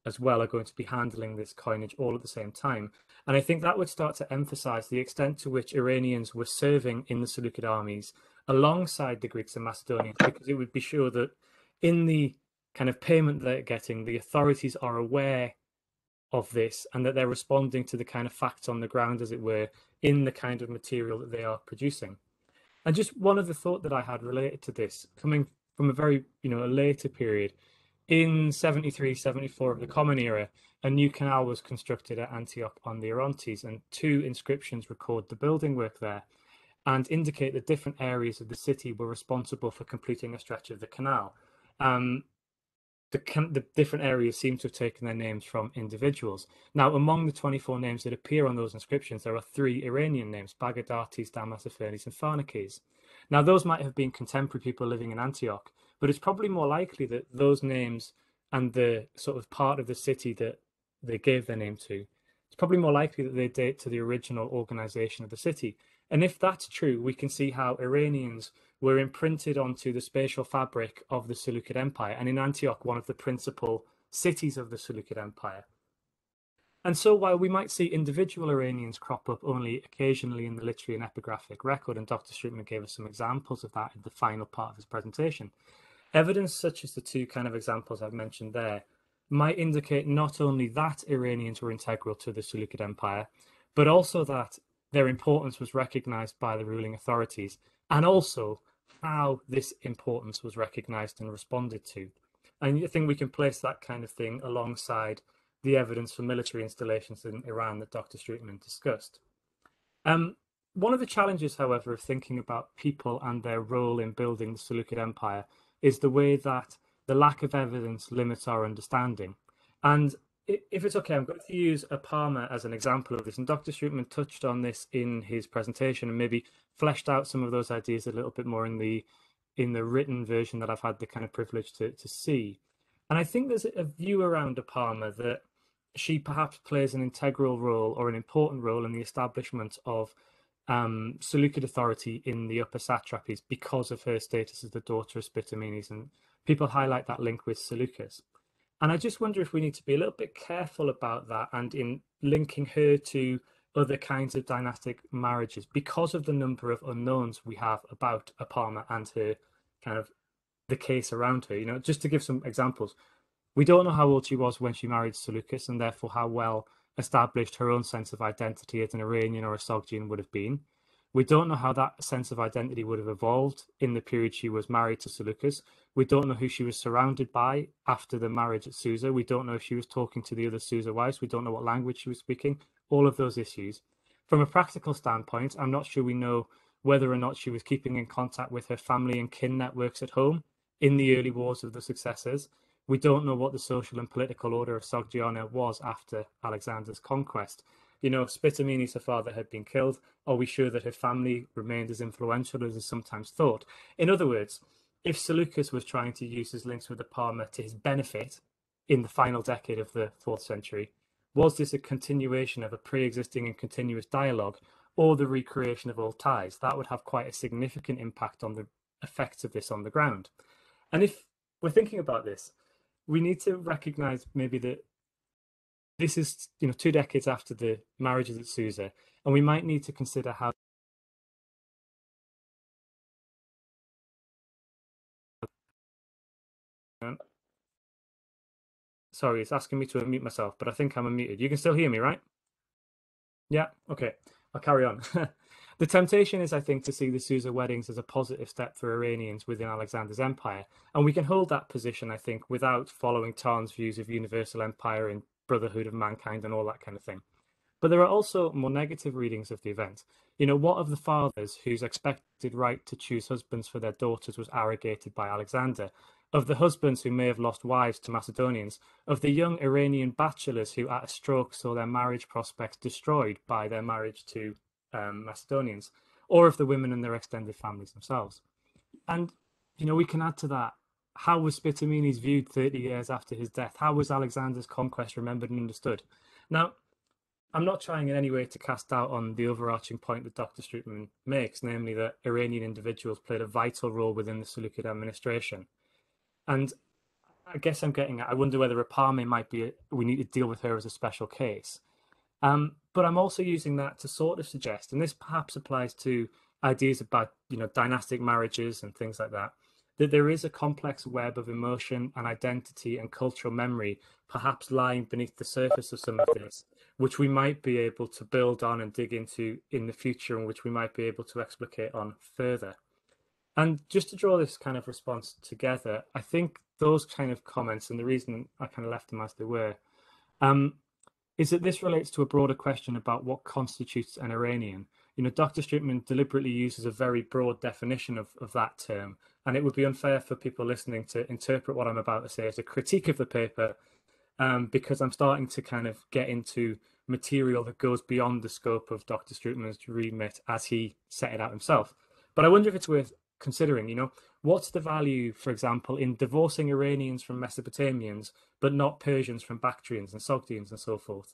as well are going to be handling this coinage all at the same time. And I think that would start to emphasize the extent to which Iranians were serving in the Seleukid armies alongside the Greeks and Macedonians, because it would be sure that in the kind of payment they're getting, the authorities are aware of this and that they're responding to the kind of facts on the ground, as it were, in the kind of material that they are producing. And just one other thought that I had related to this, coming from a very, a later period, in 73, 74 of the Common Era, a new canal was constructed at Antioch on the Orontes, and 2 inscriptions record the building work there and indicate that different areas of the city were responsible for completing a stretch of the canal. The different areas seem to have taken their names from individuals. Now, among the 24 names that appear on those inscriptions, there are 3 Iranian names: Bagadatis, Damasophanes, and Pharnaces. Now, those might have been contemporary people living in Antioch, but it's probably more likely that those names and the sort of part of the city that they gave their name to, it's probably more likely that they date to the original organization of the city. And if that's true, we can see how Iranians were imprinted onto the spatial fabric of the Seleukid Empire, and in Antioch, one of the principal cities of the Seleukid Empire. And so while we might see individual Iranians crop up only occasionally in the literary and epigraphic record, and Dr. Strootman gave us some examples of that in the final part of his presentation, evidence such as the 2 kind of examples I've mentioned there might indicate not only that Iranians were integral to the Seleukid Empire, but also that their importance was recognized by the ruling authorities, and also how this importance was recognized and responded to. And I think we can place that kind of thing alongside the evidence for military installations in Iran that Dr. Strootman discussed. One of the challenges, however, of thinking about people and their role in building the Seleukid Empire is the way that the lack of evidence limits our understanding. And if it's okay, I'm going to use Apama as an example of this. And Dr. Strootman touched on this in his presentation and maybe fleshed out some of those ideas a little bit more in the written version that I've had the kind of privilege to see. And I think there's a view around Apama that she perhaps plays an integral role or an important role in the establishment of Seleukid authority in the upper satrapies because of her status as the daughter of Spitamenes, and people highlight that link with Seleukos. And I just wonder if we need to be a little bit careful about that and in linking her to other kinds of dynastic marriages because of the number of unknowns we have about Apama and her kind of the case around her. Just to give some examples, we don't know how old she was when she married Seleukos, and therefore how well established her own sense of identity as an Iranian or a Sogdian would have been. We don't know how that sense of identity would have evolved in the period she was married to Seleukos. We don't know who she was surrounded by after the marriage at Susa. We don't know if she was talking to the other Susa wives. We don't know what language she was speaking. All of those issues. From a practical standpoint, I'm not sure we know whether or not she was keeping in contact with her family and kin networks at home in the early wars of the successors. We don't know what the social and political order of Sogdiana was after Alexander's conquest. Spitamenes, her father, had been killed. Are we sure that her family remained as influential as is sometimes thought? In other words, if Seleukos was trying to use his links with Apama to his benefit in the final decade of the 4th century, was this a continuation of a pre-existing and continuous dialogue, or the recreation of old ties? That would have quite a significant impact on the effects of this on the ground. And if we're thinking about this, we need to recognize maybe that this is 2 decades after the marriages at Susa, and we might need to consider how sorry, it's asking me to unmute myself, but I think I'm unmuted. You can still hear me, right? Yeah, okay, I'll carry on. The temptation is, I think, to see the Susa weddings as a positive step for Iranians within Alexander's empire, and we can hold that position, I think, without following Tarn's views of universal empire and brotherhood of mankind and all that kind of thing. But there are also more negative readings of the event. What of the fathers whose expected right to choose husbands for their daughters was arrogated by Alexander? Of the husbands who may have lost wives to Macedonians? Of the young Iranian bachelors who at a stroke saw their marriage prospects destroyed by their marriage to Macedonians? or of the women and their extended families themselves. And, you know, we can add to that, how was Spitamenes viewed 30 years after his death? How was Alexander's conquest remembered and understood? Now, I'm not trying in any way to cast doubt on the overarching point that Dr. Strootman makes, namely that Iranian individuals played a vital role within the Seleukid administration. And I guess I'm getting at, I wonder whether Apama might be, we need to deal with her as a special case. But I'm also using that to sort of suggest, and this perhaps applies to ideas about, you know, dynastic marriages and things like that, that there is a complex web of emotion and identity and cultural memory perhaps lying beneath the surface of some of this, which we might be able to build on and dig into in the future, and which we might be able to explicate on further. And just to draw this kind of response together, I think those kind of comments, and the reason I kind of left them as they were, is that this relates to a broader question about what constitutes an Iranian. You know, Dr. Strootman deliberately uses a very broad definition of that term, and it would be unfair for people listening to interpret what I'm about to say as a critique of the paper, because I'm starting to kind of get into material that goes beyond the scope of Dr. Strootman's remit as he set it out himself. But I wonder if it's worth considering, you know, what's the value, for example, in divorcing Iranians from Mesopotamians, but not Persians from Bactrians and Sogdians and so forth?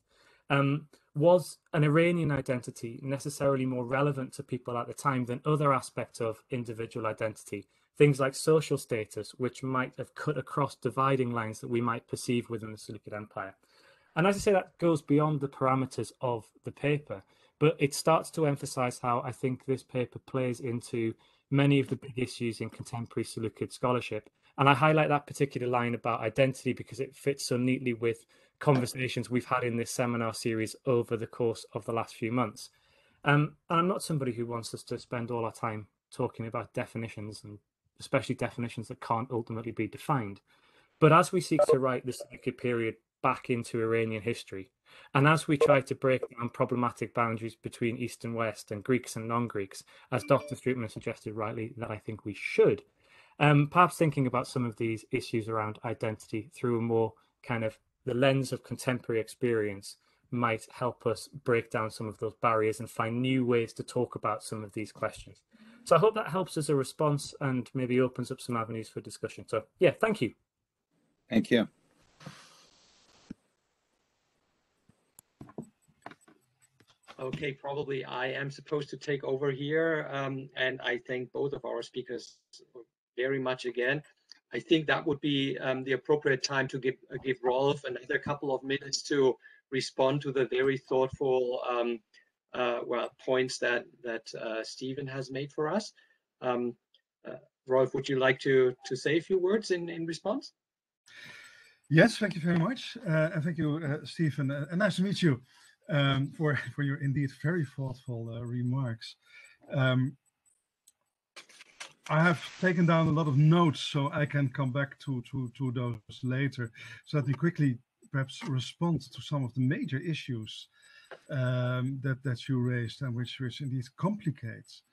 Was an Iranian identity necessarily more relevant to people at the time than other aspects of individual identity? Things like social status, which might have cut across dividing lines that we might perceive within the Seleukid Empire. And as I say, that goes beyond the parameters of the paper, but it starts to emphasize how I think this paper plays into many of the big issues in contemporary Seleukid scholarship. And I highlight that particular line about identity because it fits so neatly with conversations we've had in this seminar series over the course of the last few months. And I'm not somebody who wants us to spend all our time talking about definitions, and especially definitions that can't ultimately be defined. But as we seek to write the Seleukid period back into Iranian history, and as we try to break down problematic boundaries between East and West and Greeks and non-Greeks, as Dr. Strootman suggested rightly that I think we should, perhaps thinking about some of these issues around identity through a more kind of the lens of contemporary experience might help us break down some of those barriers and find new ways to talk about some of these questions. So I hope that helps as a response and maybe opens up some avenues for discussion. So yeah, thank you. Thank you. Okay, probably I am supposed to take over here, and I thank both of our speakers very much again. I think that would be the appropriate time to give Rolf another couple of minutes to respond to the very thoughtful well, points that Stephen has made for us. Rolf, would you like to say a few words in response? Yes, thank you very much, and thank you, Stephen. And nice to meet you. For your indeed very thoughtful remarks. I have taken down a lot of notes, so I can come back to those later. So let me quickly perhaps respond to some of the major issues that you raised, and which indeed complicates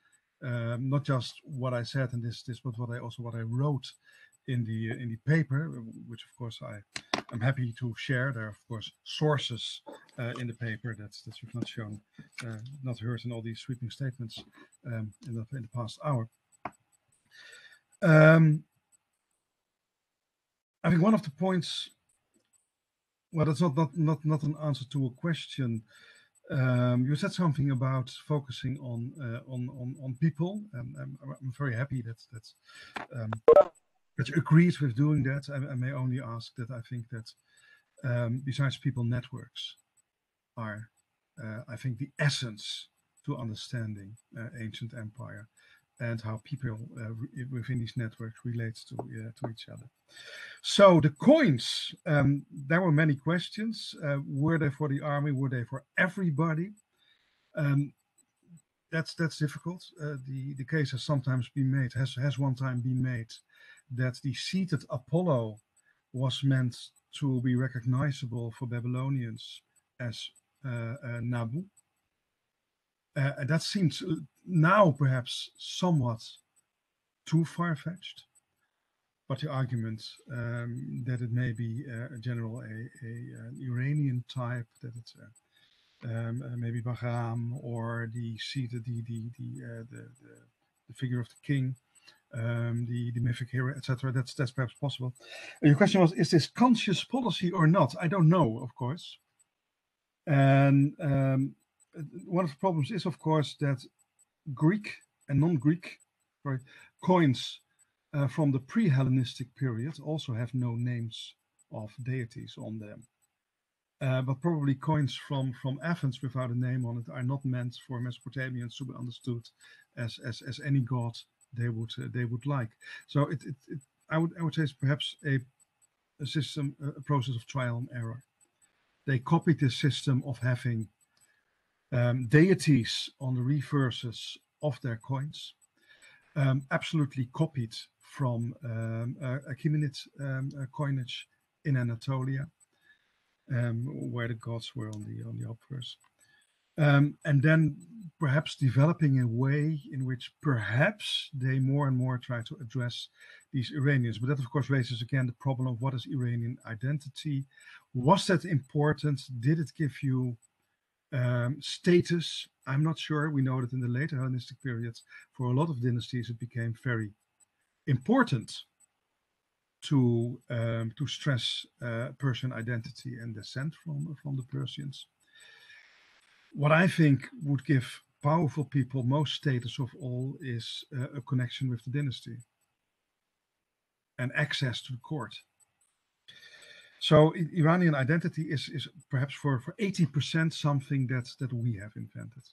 not just what I said in this, but what I wrote in the paper, which of course I'm happy to share. There are of course sources in the paper that you've not shown, not heard in all these sweeping statements in the past hour. I think one of the points, well, that's not an answer to a question. You said something about focusing on people. I'm very happy that you agreed with doing that. I may only ask that I think that besides people, networks are, I think, the essence to understanding ancient empire and how people within these networks relate to each other. So the coins, there were many questions. Were they for the army? Were they for everybody? That's difficult. The case has sometimes been made, has one time been made, that the seated Apollo was meant to be recognizable for Babylonians as Nabu. That seems now perhaps somewhat too far-fetched, but the argument that it may be a general an Iranian type, that maybe Bagram, or the figure of the king, the mythic hero, etc. That's perhaps possible. Your question was, is this conscious policy or not? I don't know, of course. And one of the problems is, of course, that Greek and non-Greek coins from the pre-Hellenistic period also have no names of deities on them. But probably coins from Athens without a name on it are not meant for Mesopotamians to be understood as any god they would like. So I would say it's perhaps a system, a process of trial and error. They copied this system of having deities on the reverses of their coins, absolutely copied from Achaemenid coinage in Anatolia, where the gods were on the obverse, and then perhaps developing a way in which perhaps they more and more try to address these Iranians. But that, of course, raises again the problem of what is Iranian identity? Was that important? Did it give you status? I'm not sure. We know that in the later Hellenistic periods, for a lot of dynasties, it became very important to stress Persian identity and descent from the Persians. What I think would give powerful people most status of all is a connection with the dynasty and access to the court. So Iranian identity is perhaps for 80% something that we have invented,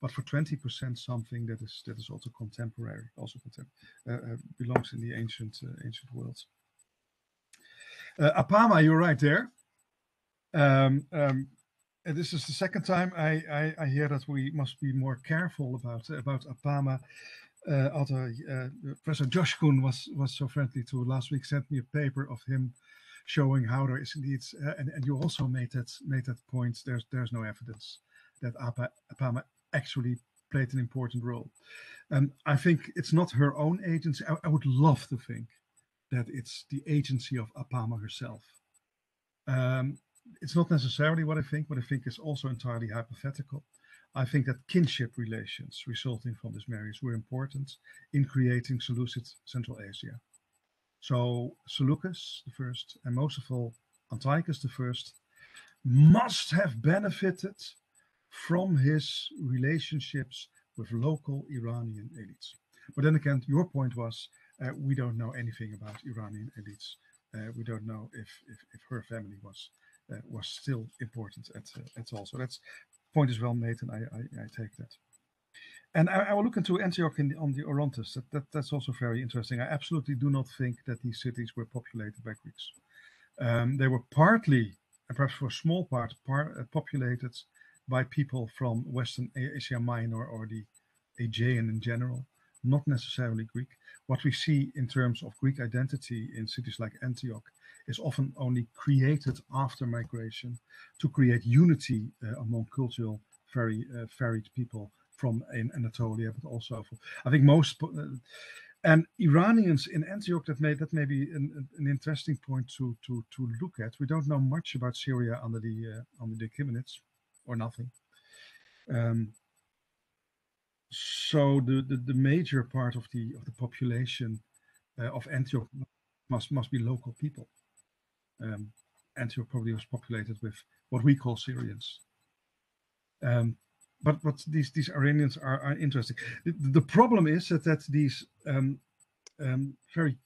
but for 20% something that is also contemporary, belongs in the ancient world. Apama, you're right there. This is the second time I hear that we must be more careful about Apama. Professor Josh Kuhn was so friendly to last week sent me a paper of him showing how there is indeed, and you also made that point. There's no evidence that Apama actually played an important role. I think it's not her own agency. I would love to think that it's the agency of Apama herself. It's not necessarily what I think. What I think is also entirely hypothetical. I think that kinship relations resulting from this marriage were important in creating Seleucid Central Asia. So Seleucus I, and most of all Antiochus I, must have benefited from his relationships with local Iranian elites. But then again, your point was we don't know anything about Iranian elites. We don't know if her family was still important at all. So that's point is well made, and I take that. And I will look into Antioch on the Orontes. That's also very interesting. I absolutely do not think that these cities were populated by Greeks. They were partly, and perhaps for a small part, populated by people from Western Asia Minor or the Aegean in general, not necessarily Greek. What we see in terms of Greek identity in cities like Antioch is often only created after migration to create unity among cultural, very varied people from in Anatolia, but also I think most and Iranians in Antioch. That may be an interesting point to look at. We don't know much about Syria under the Achaemenids, or nothing. So the major part of the population of Antioch must be local people. Antioch probably was populated with what we call Syrians. But these Iranians are interesting. The problem is that these very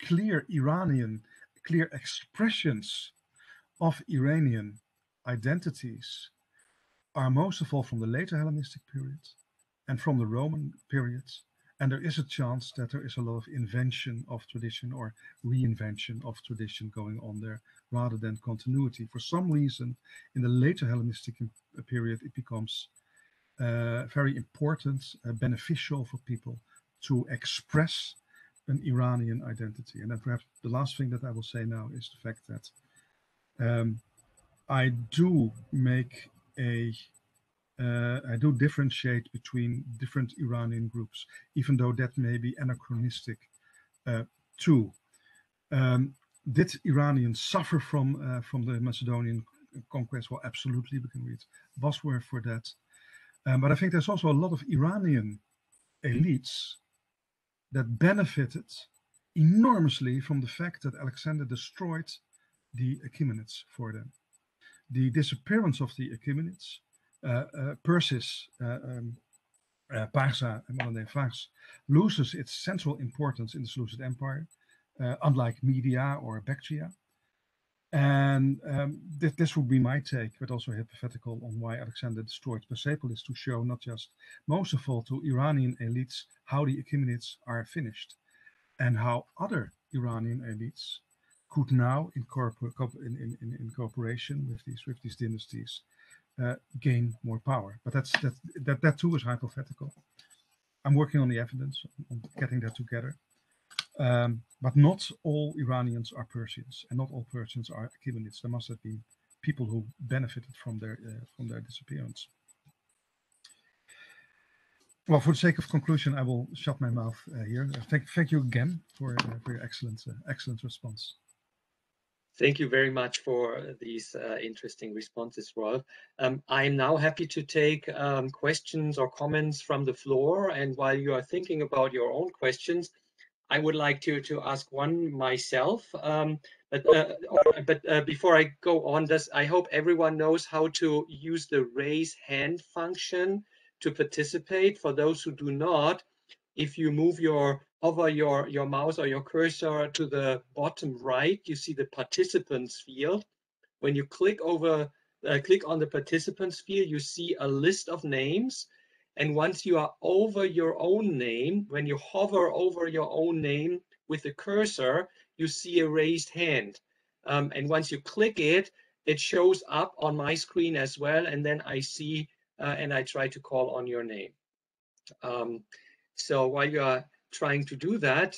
clear expressions of Iranian identities are most of all from the later Hellenistic period and from the Roman periods. And there is a chance that there is a lot of invention of tradition or reinvention of tradition going on there rather than continuity. For some reason, in the later Hellenistic period, it becomes very important, beneficial for people to express an Iranian identity. And then perhaps the last thing that I will say now is the fact that I do differentiate between different Iranian groups, even though that may be anachronistic too. Did Iranians suffer from the Macedonian conquest, well, absolutely, we can read Bosworth for that. But I think there's also a lot of Iranian elites that benefited enormously from the fact that Alexander destroyed the Achaemenids for them. The disappearance of the Achaemenids, Persis, Parsa, and modern-day Fars, loses its central importance in the Seleukid Empire, unlike Media or Baktria. And this would be my take, but also hypothetical, on why Alexander destroyed Persepolis, to show not just, most of all, to Iranian elites how the Achaemenids are finished, and how other Iranian elites could now, in cooperation with these dynasties, gain more power. But that too is hypothetical. I'm working on the evidence, on getting that together. But not all Iranians are Persians, and not all Persians are Achaemenids. There must have been people who benefited from their disappearance. Well, for the sake of conclusion, I will shut my mouth here. Thank you again for your excellent response. Thank you very much for these interesting responses, Rolf. I'm now happy to take questions or comments from the floor. And while you are thinking about your own questions, I would like to ask one myself. But before I go on this, I hope everyone knows how to use the raise hand function to participate. For those who do not, if you hover your mouse or your cursor to the bottom right, you see the participants field. When you click on the participants field, you see a list of names. And once you are over your own name, when you hover over your own name with the cursor, you see a raised hand. And once you click it, it shows up on my screen as well. And then I see and I try to call on your name. So while you are trying to do that,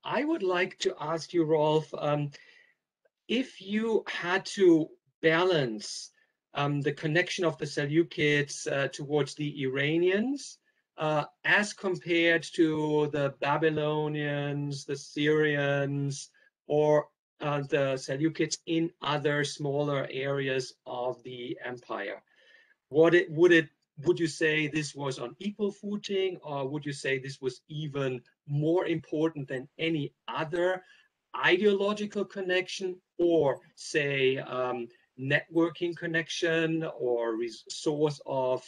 I would like to ask you, Rolf, if you had to balance the connection of the Seleucids towards the Iranians as compared to the Babylonians, the Syrians, or the Seleucids in other smaller areas of the empire. Would you say this was on equal footing, or would you say this was even more important than any other ideological connection, or say networking connection, or source of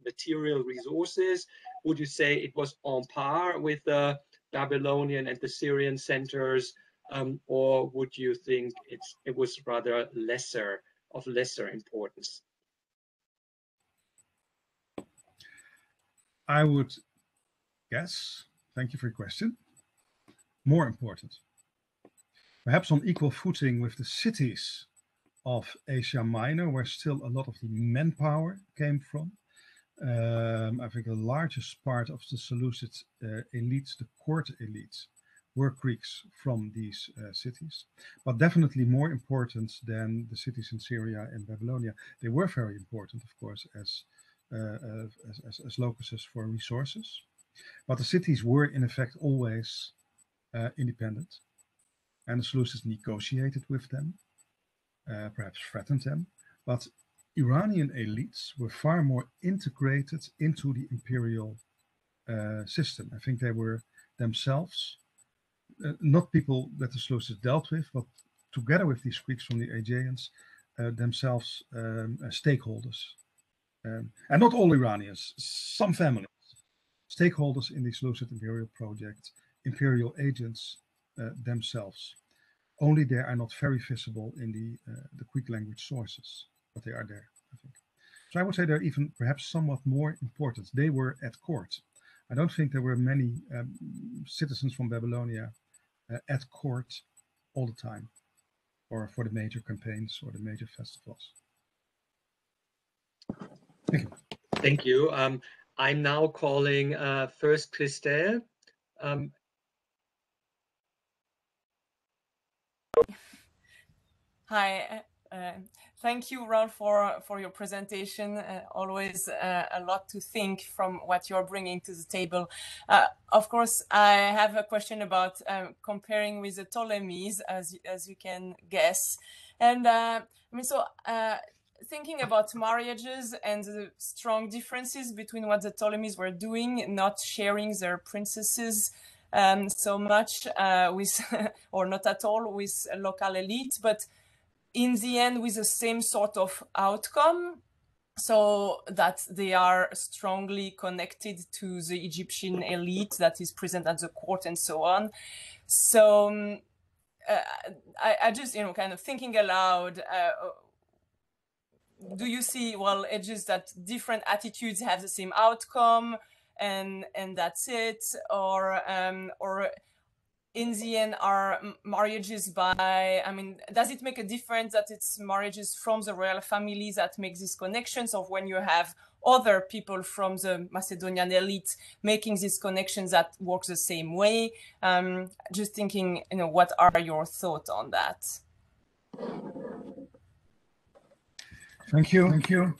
material resources? Would you say it was on par with the Babylonian and the Syrian centers, or would you think it was rather of lesser importance? I would guess, thank you for your question, more important. Perhaps on equal footing with the cities of Asia Minor, where still a lot of the manpower came from. I think the largest part of the Seleucid elites, the court elites, were Greeks from these cities, but definitely more important than the cities in Syria and Babylonia. They were very important, of course, as locuses for resources, but the cities were in effect always independent, and the Seleucids negotiated with them, perhaps threatened them, but Iranian elites were far more integrated into the imperial system. I think they were themselves not people that the Seleucids dealt with, but together with these Greeks from the Aegeans, themselves stakeholders. And not all Iranians, some families, stakeholders in the Seleukid imperial project, imperial agents themselves. Only they are not very visible in the Greek language sources, but they are there, I think. So I would say they're even perhaps somewhat more important. They were at court. I don't think there were many citizens from Babylonia at court all the time, or for the major campaigns or the major festivals. Thank you. Thank you. I'm now calling first Christelle. Hi. Thank you, Rolf, for your presentation. Always a lot to think from what you're bringing to the table. Of course, I have a question about comparing with the Ptolemies, as you can guess. And I mean, so thinking about marriages and the strong differences between what the Ptolemies were doing, not sharing their princesses so much with, or not at all with local elite, but in the end with the same sort of outcome, so that they are strongly connected to the Egyptian elite that is present at the court and so on. So I just, kind of thinking aloud, do you see, well, it's just that different attitudes have the same outcome and that's it? Or in the end, are marriages by, I mean, does it make a difference that it's marriages from the royal families that make these connections, or when you have other people from the Macedonian elite making these connections that work the same way? Just thinking, what are your thoughts on that? Thank you. Thank you.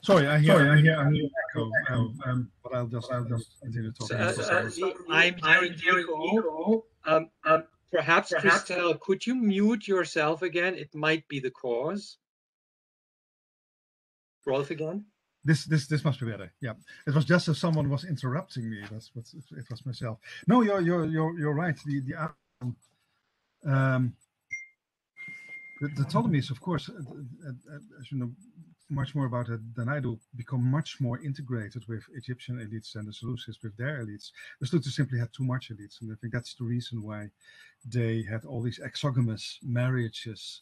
Sorry, I hear echo. But I'll just continue talking. I'm hearing echo. Perhaps, Christelle, could you mute yourself again? It might be the cause. Rolf again. This must be better. Yeah, it was just as someone was interrupting me. It was myself. No, you're right. The Ptolemies, of course, as you know much more about it than I do, become much more integrated with Egyptian elites and the Seleucids with their elites. The Seleucids simply had too much elites, and I think that's the reason why they had all these exogamous marriages,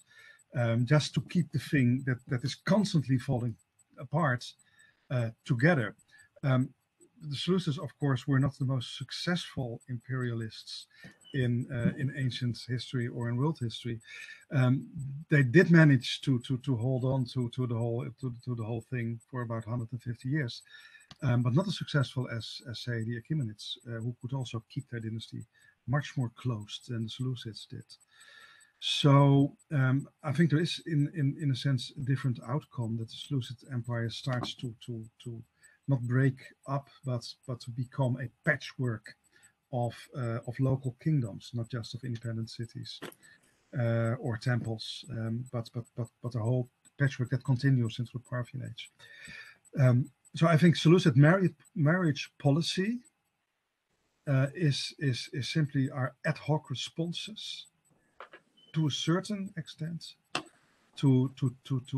just to keep the thing that is constantly falling apart together. The Seleucids, of course, were not the most successful imperialists in ancient history or in world history. They did manage to hold on to the whole thing for about 150 years, but not as successful as say the Achaemenids, who could also keep their dynasty much more closed than the Seleucids did. So I think there is, in a sense, a different outcome, that the Seleukid Empire starts to not break up, but to become a patchwork of local kingdoms, not just of independent cities or temples, but a whole patchwork that continues into the Parthian age. So I think Seleucid marriage policy is simply our ad hoc responses to a certain extent to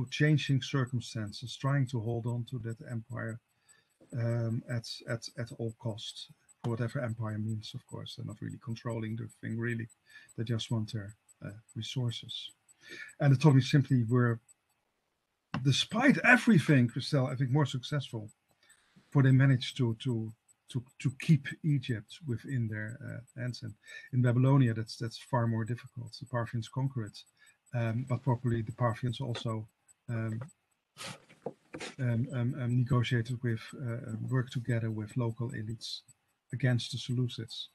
changing circumstances, trying to hold on to that empire at all costs, for whatever empire means. Of course, they're not really controlling the thing, really. They just want their resources. And the Ptolemies simply were, despite everything, Christelle, I think more successful, for they managed to keep Egypt within their hands. And in Babylonia, that's far more difficult. The Parthians conquer it, but probably the Parthians also negotiated with, worked together with local elites against the Seleucids.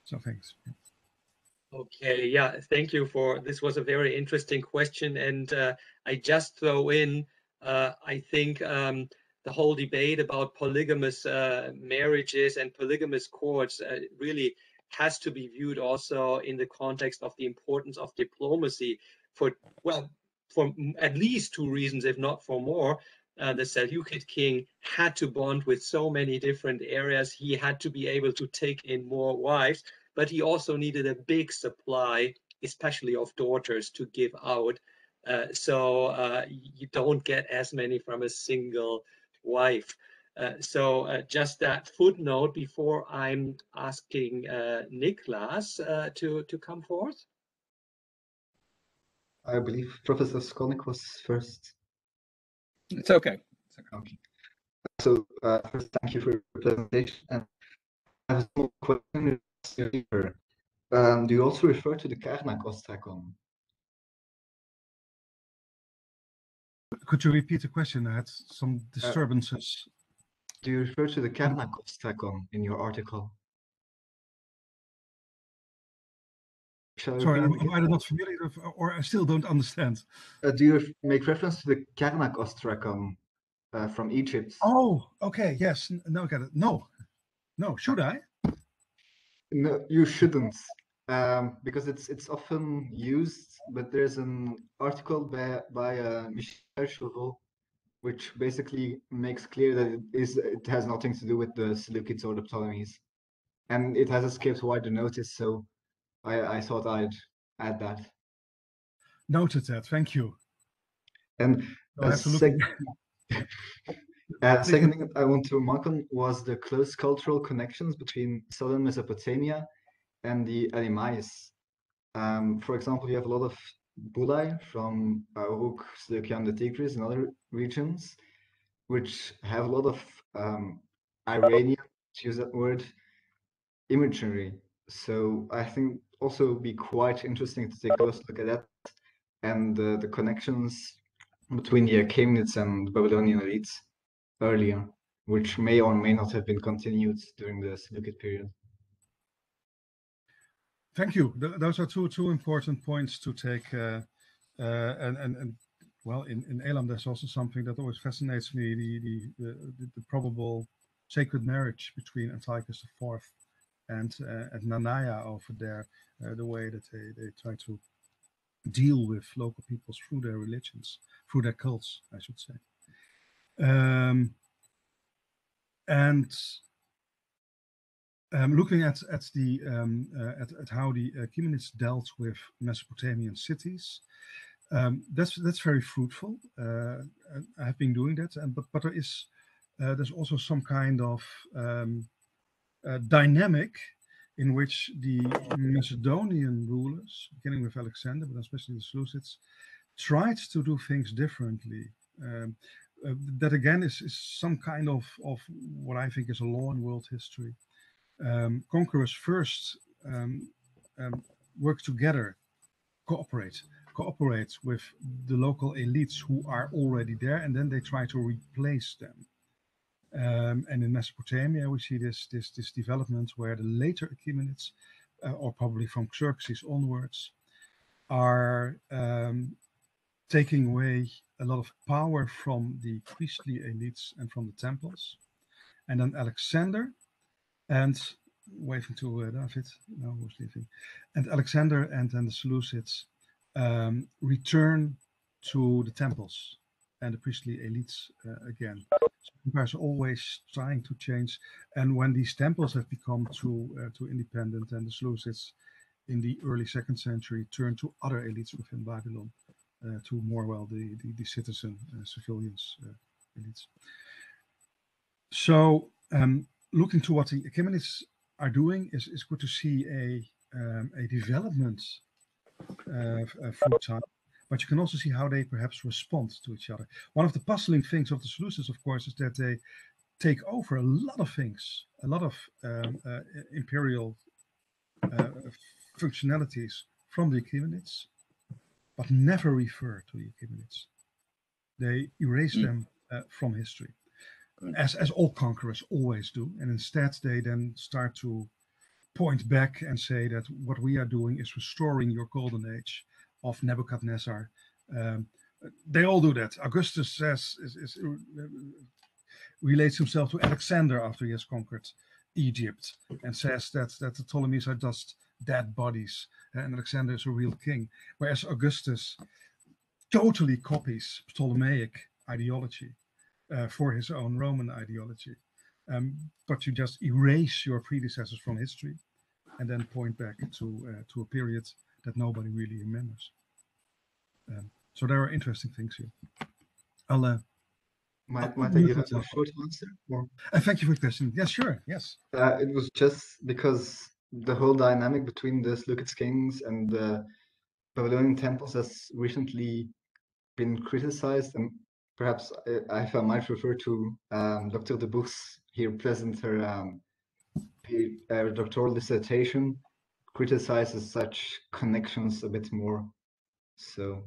So thanks. Okay, yeah, thank you for this. Was a very interesting question, and I just throw in, I think the whole debate about polygamous marriages and polygamous courts really has to be viewed also in the context of the importance of diplomacy for at least two reasons, if not for more. The Seleukid king had to bond with so many different areas. He had to be able to take in more wives, but he also needed a big supply, especially of daughters, to give out. So you don't get as many from a single wife. So just that footnote before I'm asking Niklas to come forth. I believe Professor Scolnic was first. It's okay. Okay. So first, thank you for your presentation. And I have a small question here. Do you also refer to the Karnak ostracon? Could you repeat the question? I had some disturbances. Do you refer to the Karnak ostracon in your article? Sorry, I'm either not familiar with, or I still don't understand. Do you make reference to the Karnak ostracon from Egypt? Oh, okay, yes. Now I get it. No, No, should I? No, you shouldn't, because it's often used. But there's an article by Michel Chauveau, which basically makes clear that it has nothing to do with the Seleucids or the Ptolemies, and it has escaped wider notice. So I thought I'd add that. Noted that. Thank you. And So I have to look. second thing I want to remark on was the close cultural connections between southern Mesopotamia and the Elymais. For example, you have a lot of Bulai from Uruk, Seleucia, and the Tigris and other regions, which have a lot of Iranian, to use that word, imagery. So I think also be quite interesting to take a close look at that and the connections between the Achaemenids and Babylonian elites earlier, which may or may not have been continued during the Seleukid period. Thank you. Those are two important points to take. And well, in Elam, there's also something that always fascinates me: the probable sacred marriage between Antiochus IV and Nanaya over there. The way that they try to deal with local peoples through their religions, through their cults, I should say. Looking at how the Achaemenids dealt with Mesopotamian cities, that's very fruitful. I have been doing that, but there's also some kind of dynamic in which the Macedonian rulers, beginning with Alexander, but especially the Seleucids, tried to do things differently. That again is some kind of what I think is a law in world history. Conquerors first work together, cooperate with the local elites who are already there, and then they try to replace them. And in Mesopotamia, we see this development where the later Achaemenids, or probably from Xerxes onwards, are taking away a lot of power from the priestly elites and from the temples. And then Alexander and waving to David, no, who's leaving, and Alexander and then the Seleucids return to the temples and the priestly elites again. So empires are always trying to change, and when these temples have become too independent, and the Seleucids in the early 2nd century turn to other elites within Babylon, to more the citizen civilians elites. So looking to what the Achaemenids are doing is good to see a development through time, but you can also see how they perhaps respond to each other. One of the puzzling things of the Seleucids, of course, is that they take over a lot of things, a lot of imperial functionalities from the Achaemenids, but never refer to the Achaemenids. They erase them from history, as all conquerors always do, and instead they then start to point back and say that what we are doing is restoring your golden age of Nebuchadnezzar. They all do that. Augustus relates himself to Alexander after he has conquered Egypt, and says that the Ptolemies are just dead bodies and Alexander is a real king, whereas Augustus totally copies Ptolemaic ideology for his own Roman ideology. But you just erase your predecessors from history and then point back to a period that nobody really remembers. So there are interesting things here. Might I give a short answer? Thank you for the question. Yes, sure. Yes. It was just because the whole dynamic between the Seleukid kings and the Babylonian temples has recently been criticized, and perhaps if I might refer to Dr. de Bourse here present, her doctoral dissertation criticizes such connections a bit more. So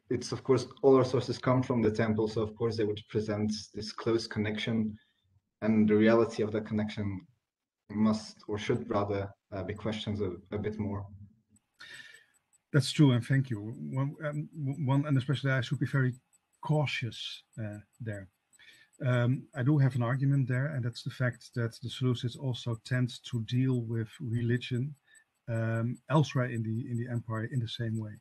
it's, of course, all our sources come from the temple, so of course they would present this close connection, and the reality of that connection must, or should rather, be questioned a bit more. That's true, and thank you. One, and especially I should be very cautious there. I do have an argument there, and that's the fact that the Seleucids also tend to deal with religion elsewhere in the empire in the same way.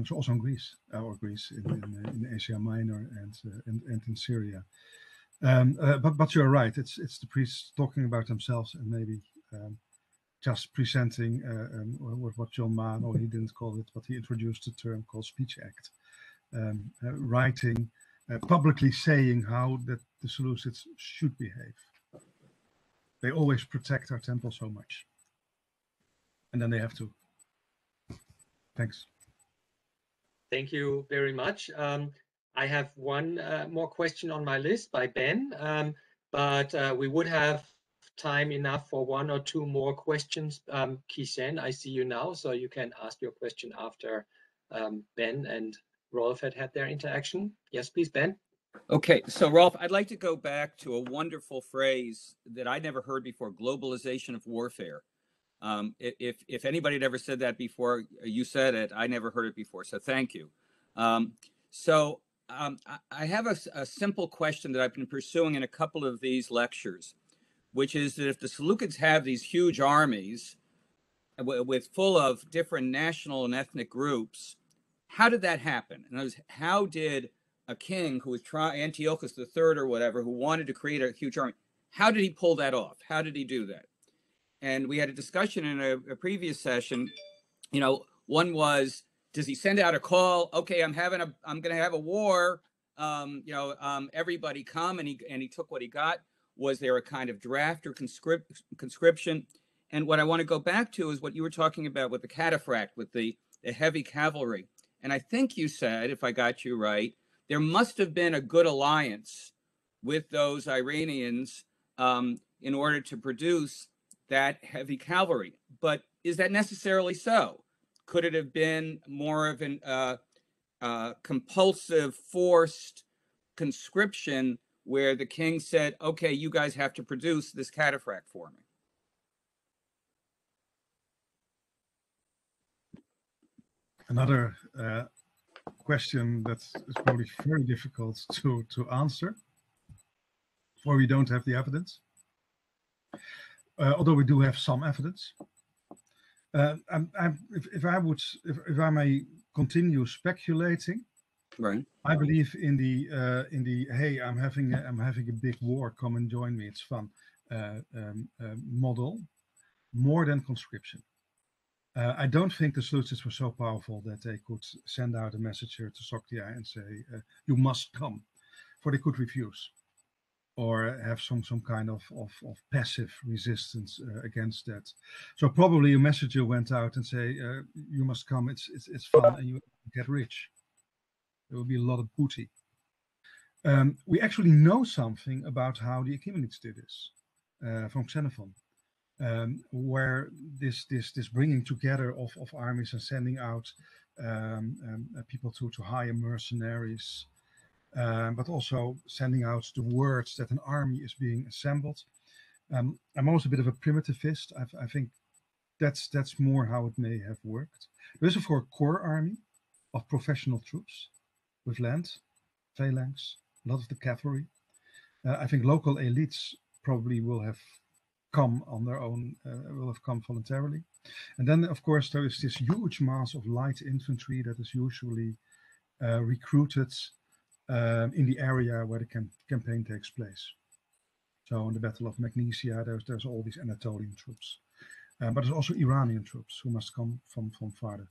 So also in Greece, in Asia Minor and in Syria. But you're right. It's the priests talking about themselves and maybe just presenting what John Mann, or he didn't call it, but he introduced the term called speech act, writing, publicly saying how that the Seleucids should behave. They always protect our temple so much, and then they have to. Thanks. Thank you very much. I have one more question on my list by Ben, but we would have time enough for one or two more questions. Kishen, I see you now, so you can ask your question after Ben and Rolf had their interaction. Yes, please, Ben. Okay, so Rolf, I'd like to go back to a wonderful phrase that I never heard before: globalization of warfare. If anybody had ever said that before, you said it. I never heard it before, so thank you. I have a simple question that I've been pursuing in a couple of these lectures, which is that if the Seleucids have these huge armies with full of different national and ethnic groups, how did that happen? In other words, how did a king who was Antiochus III or whatever, who wanted to create a huge army, how did he pull that off? How did he do that? And we had a discussion in a previous session. You know, one was, does he send out a call? Okay, I'm going to have a war. Everybody come, and he took what he got. Was there a kind of draft or conscription? And what I want to go back to is what you were talking about with the cataphract, with the heavy cavalry. And I think you said, if I got you right, there must have been a good alliance with those Iranians in order to produce that heavy cavalry. But is that necessarily so? Could it have been more of an compulsive, forced conscription where the king said, okay, you guys have to produce this cataphract for me? Another question that is probably very difficult to answer, for we don't have the evidence. Although we do have some evidence. If I may continue speculating, right? I believe in the hey, I'm having a big war, come and join me, it's fun model, more than conscription. I don't think the Seleucids were so powerful that they could send out a messenger to Sogdia and say, you must come, for they could refuse, or have some kind of passive resistance against that. So probably a messenger went out and say, you must come, it's fun, and you get rich. There will be a lot of booty. We actually know something about how the Achaemenids did this from Xenophon. Where this bringing together of armies and sending out people to hire mercenaries, but also sending out the words that an army is being assembled. I'm also a bit of a primitivist. I think that's more how it may have worked. There is, of course, a core army of professional troops with land, phalanx, a lot of the cavalry. I think local elites probably will have come on their own, will have come voluntarily. And then, of course, there is this huge mass of light infantry that is usually recruited in the area where the campaign takes place. So in the Battle of Magnesia, there's all these Anatolian troops. But there's also Iranian troops who must come from farther.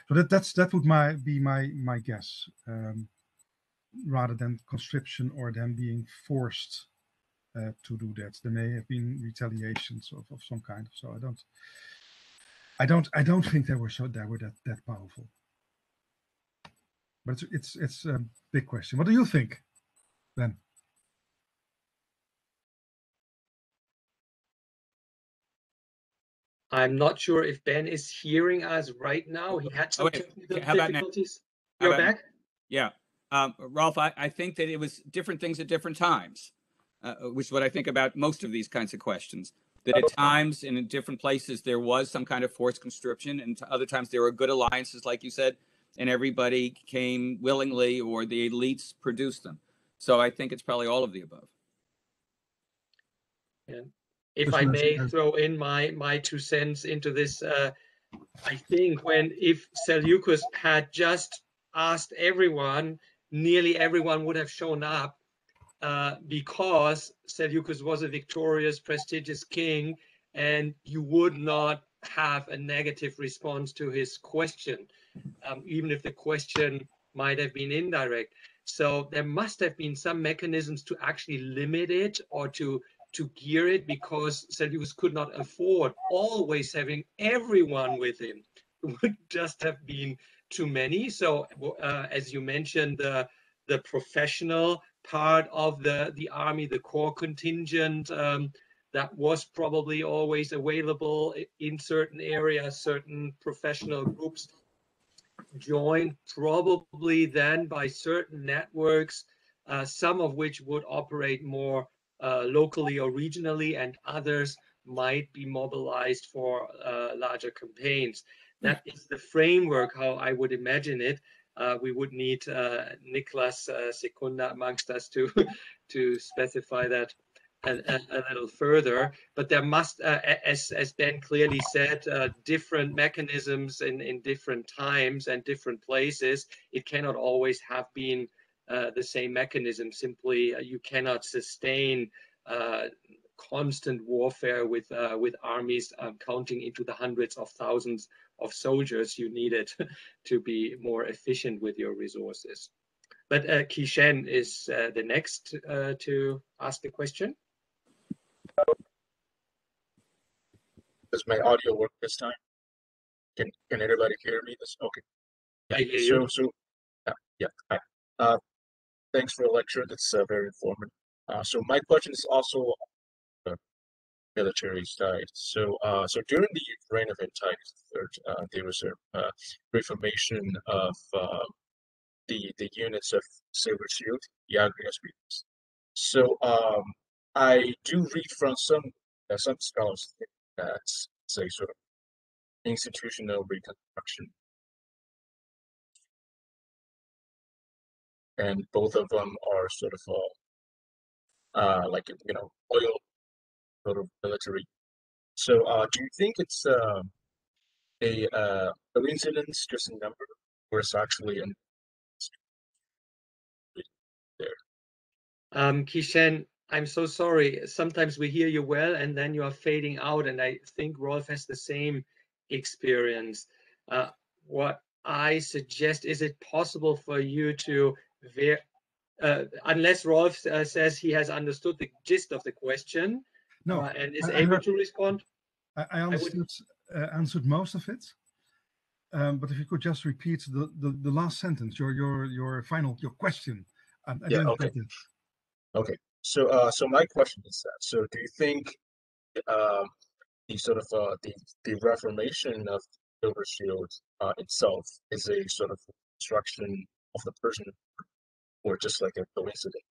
So that would be my guess, rather than conscription or them being forced to do that. There may have been retaliations of some kind. So I don't think they were that powerful. But it's a big question. What do you think, Ben? I'm not sure if Ben is hearing us right now. He had some technical difficulties. You're back? Yeah. Rolf, I think that it was different things at different times, which is what I think about most of these kinds of questions. That at times and in different places there was some kind of forced conscription, and other times there were good alliances, like you said, and everybody came willingly, or the elites produced them. So I think it's probably all of the above. Yeah. If I may throw in my 2 cents into this, I think if Seleukos had just asked everyone, nearly everyone would have shown up, because Seleukos was a victorious, prestigious king, and you would not have a negative response to his question, even if the question might have been indirect. So there must have been some mechanisms to actually limit it or to gear it, because Seleukos could not afford always having everyone with him. It would just have been too many. So as you mentioned, the professional part of the army, the core contingent, that was probably always available in certain areas, certain professional groups joined probably then by certain networks, some of which would operate more locally or regionally, and others might be mobilized for larger campaigns. That is the framework, how I would imagine it. We would need Niklas Secunda amongst us to specify that a little further. But there must, as Ben clearly said, different mechanisms in different times and different places. It cannot always have been the same mechanism. Simply, you cannot sustain constant warfare with armies counting into the hundreds of thousands of soldiers you needed to be more efficient with your resources. But Kishen is the next to ask the question. Does my audio work this time? Can everybody hear me? Okay. Yeah. I hear you. Hi. Thanks for the lecture. That's very informative. So my question is also on the military side. So during the reign of Antiochus III, there was a reformation of the units of silver shield, the Agrias units. So I do read from some scholars that say sort of institutional reconstruction, and both of them are sort of like oil sort of military. So do you think it's a coincidence, just a number, or it's actually an there? Kishen, I'm so sorry. Sometimes we hear you well, and then you are fading out, and I think Rolf has the same experience. What I suggest, is it possible for you to, unless Rolf says he has understood the gist of the question, and is able to respond? I understood, answered most of it, but if you could just repeat the last sentence, your question. I didn't get it. Okay. So my question is that. So do you think the sort of the reformation of Silver Shield itself is a sort of construction of the Persian, or just like a coincidence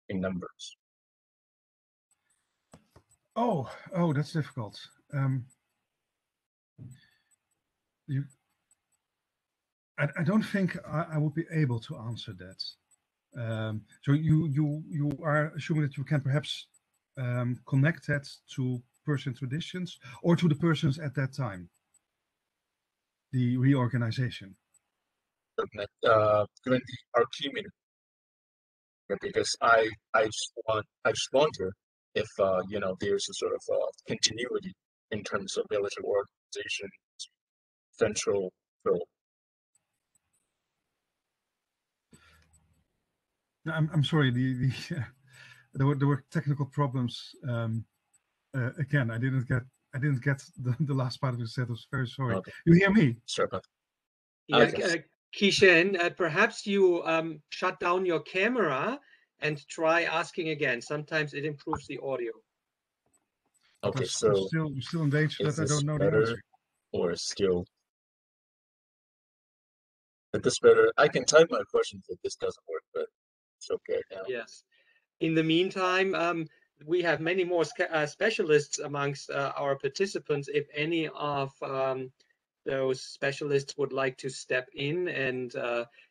in numbers? Oh, that's difficult. I don't think I would be able to answer that. So you are assuming that you can perhaps connect that to Persian traditions or to the Persians at that time, the reorganization. Given the Archimedes, because I just wonder if there's a sort of continuity in terms of military organization, central role. I'm sorry. There were technical problems. Again, I didn't get the last part of the set. I was very sorry. Okay. You hear me? Sure. Kishen, perhaps you shut down your camera and try asking again. Sometimes it improves the audio. Okay, but so still in danger that I don't know the answer. Or still, is this better? I can type my questions if this doesn't work, but it's okay now. Yes. In the meantime, we have many more specialists amongst our participants. If any of those specialists would like to step in and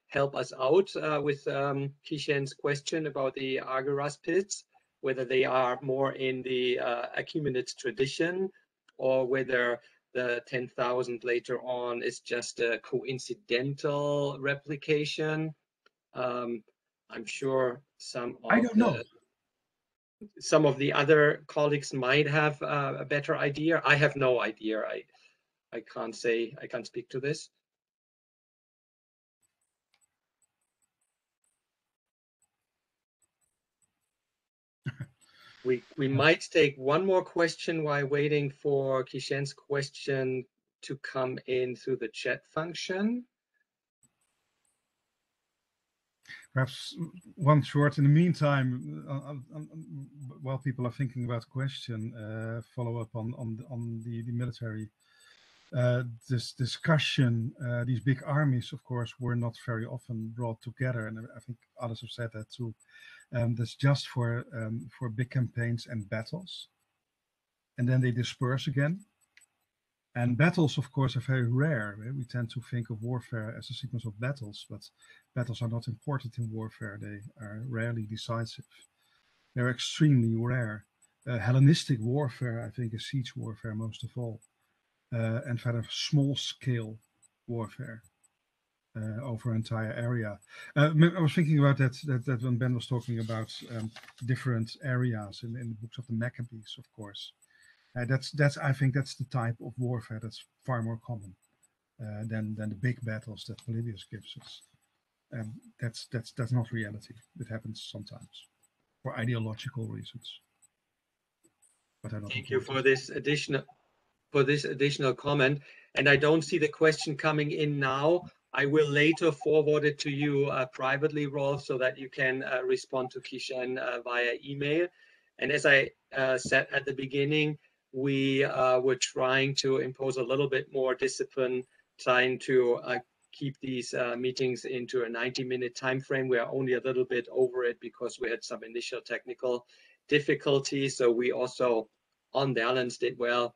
help us out with Kishen's question about the Argyros pits, whether they are more in the Achaemenid tradition or whether the 10,000 later on is just a coincidental replication. I'm sure some of the other colleagues might have a better idea. I have no idea. I can't say, I can't speak to this. We might take one more question while waiting for Kishen's question to come in through the chat function. Perhaps one short. In the meantime, while people are thinking about the question, follow up on the military. This discussion, these big armies, of course, were not very often brought together, and I think others have said that too. That's just for big campaigns and battles, and then they disperse again. And battles, of course, are very rare. We tend to think of warfare as a sequence of battles, but battles are not important in warfare. They are rarely decisive. They're extremely rare. Hellenistic warfare, I think, is siege warfare most of all, and kind of small-scale warfare over an entire area. I was thinking about that when Ben was talking about different areas in the books of the Maccabees, of course. I think that's the type of warfare that's far more common than the big battles that Polybius gives us. That's not reality. It happens sometimes for ideological reasons. But thank you for this additional comment. And I don't see the question coming in now. I will later forward it to you privately, Rolf, so that you can respond to Kishen via email. And as I said at the beginning, we were trying to impose a little bit more discipline, trying to keep these meetings into a 90-minute time frame. We are only a little bit over it because we had some initial technical difficulties. So we also, on balance, did well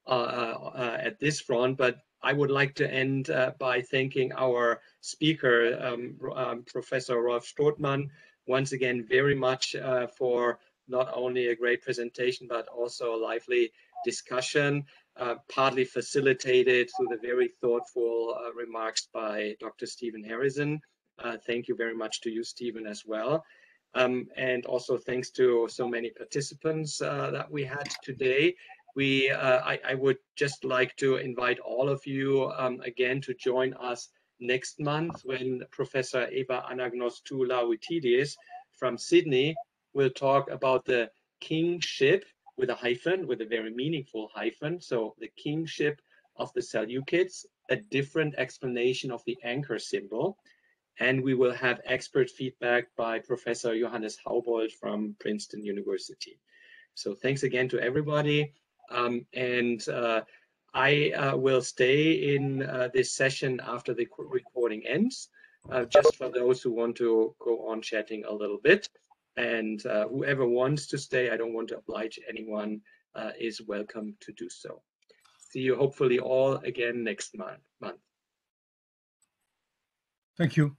at this front. But I would like to end by thanking our speaker, Professor Rolf Strootman, once again very much for not only a great presentation, but also a lively discussion, partly facilitated through the very thoughtful remarks by Dr. Stephen Harrison. Thank you very much to you, Stephen, as well. And also thanks to so many participants that we had today. I would just like to invite all of you again to join us next month when Professor Eva Anagnostou-Laoutidis from Sydney will talk about the kingship with a hyphen, with a very meaningful hyphen. So the kingship of the Seleucids, a different explanation of the anchor symbol. And we will have expert feedback by Professor Johannes Haubold from Princeton University. So thanks again to everybody. I will stay in this session after the recording ends, just for those who want to go on chatting a little bit. And whoever wants to stay, I don't want to oblige anyone, is welcome to do so. See you hopefully all again next month. Thank you.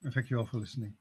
And thank you all for listening.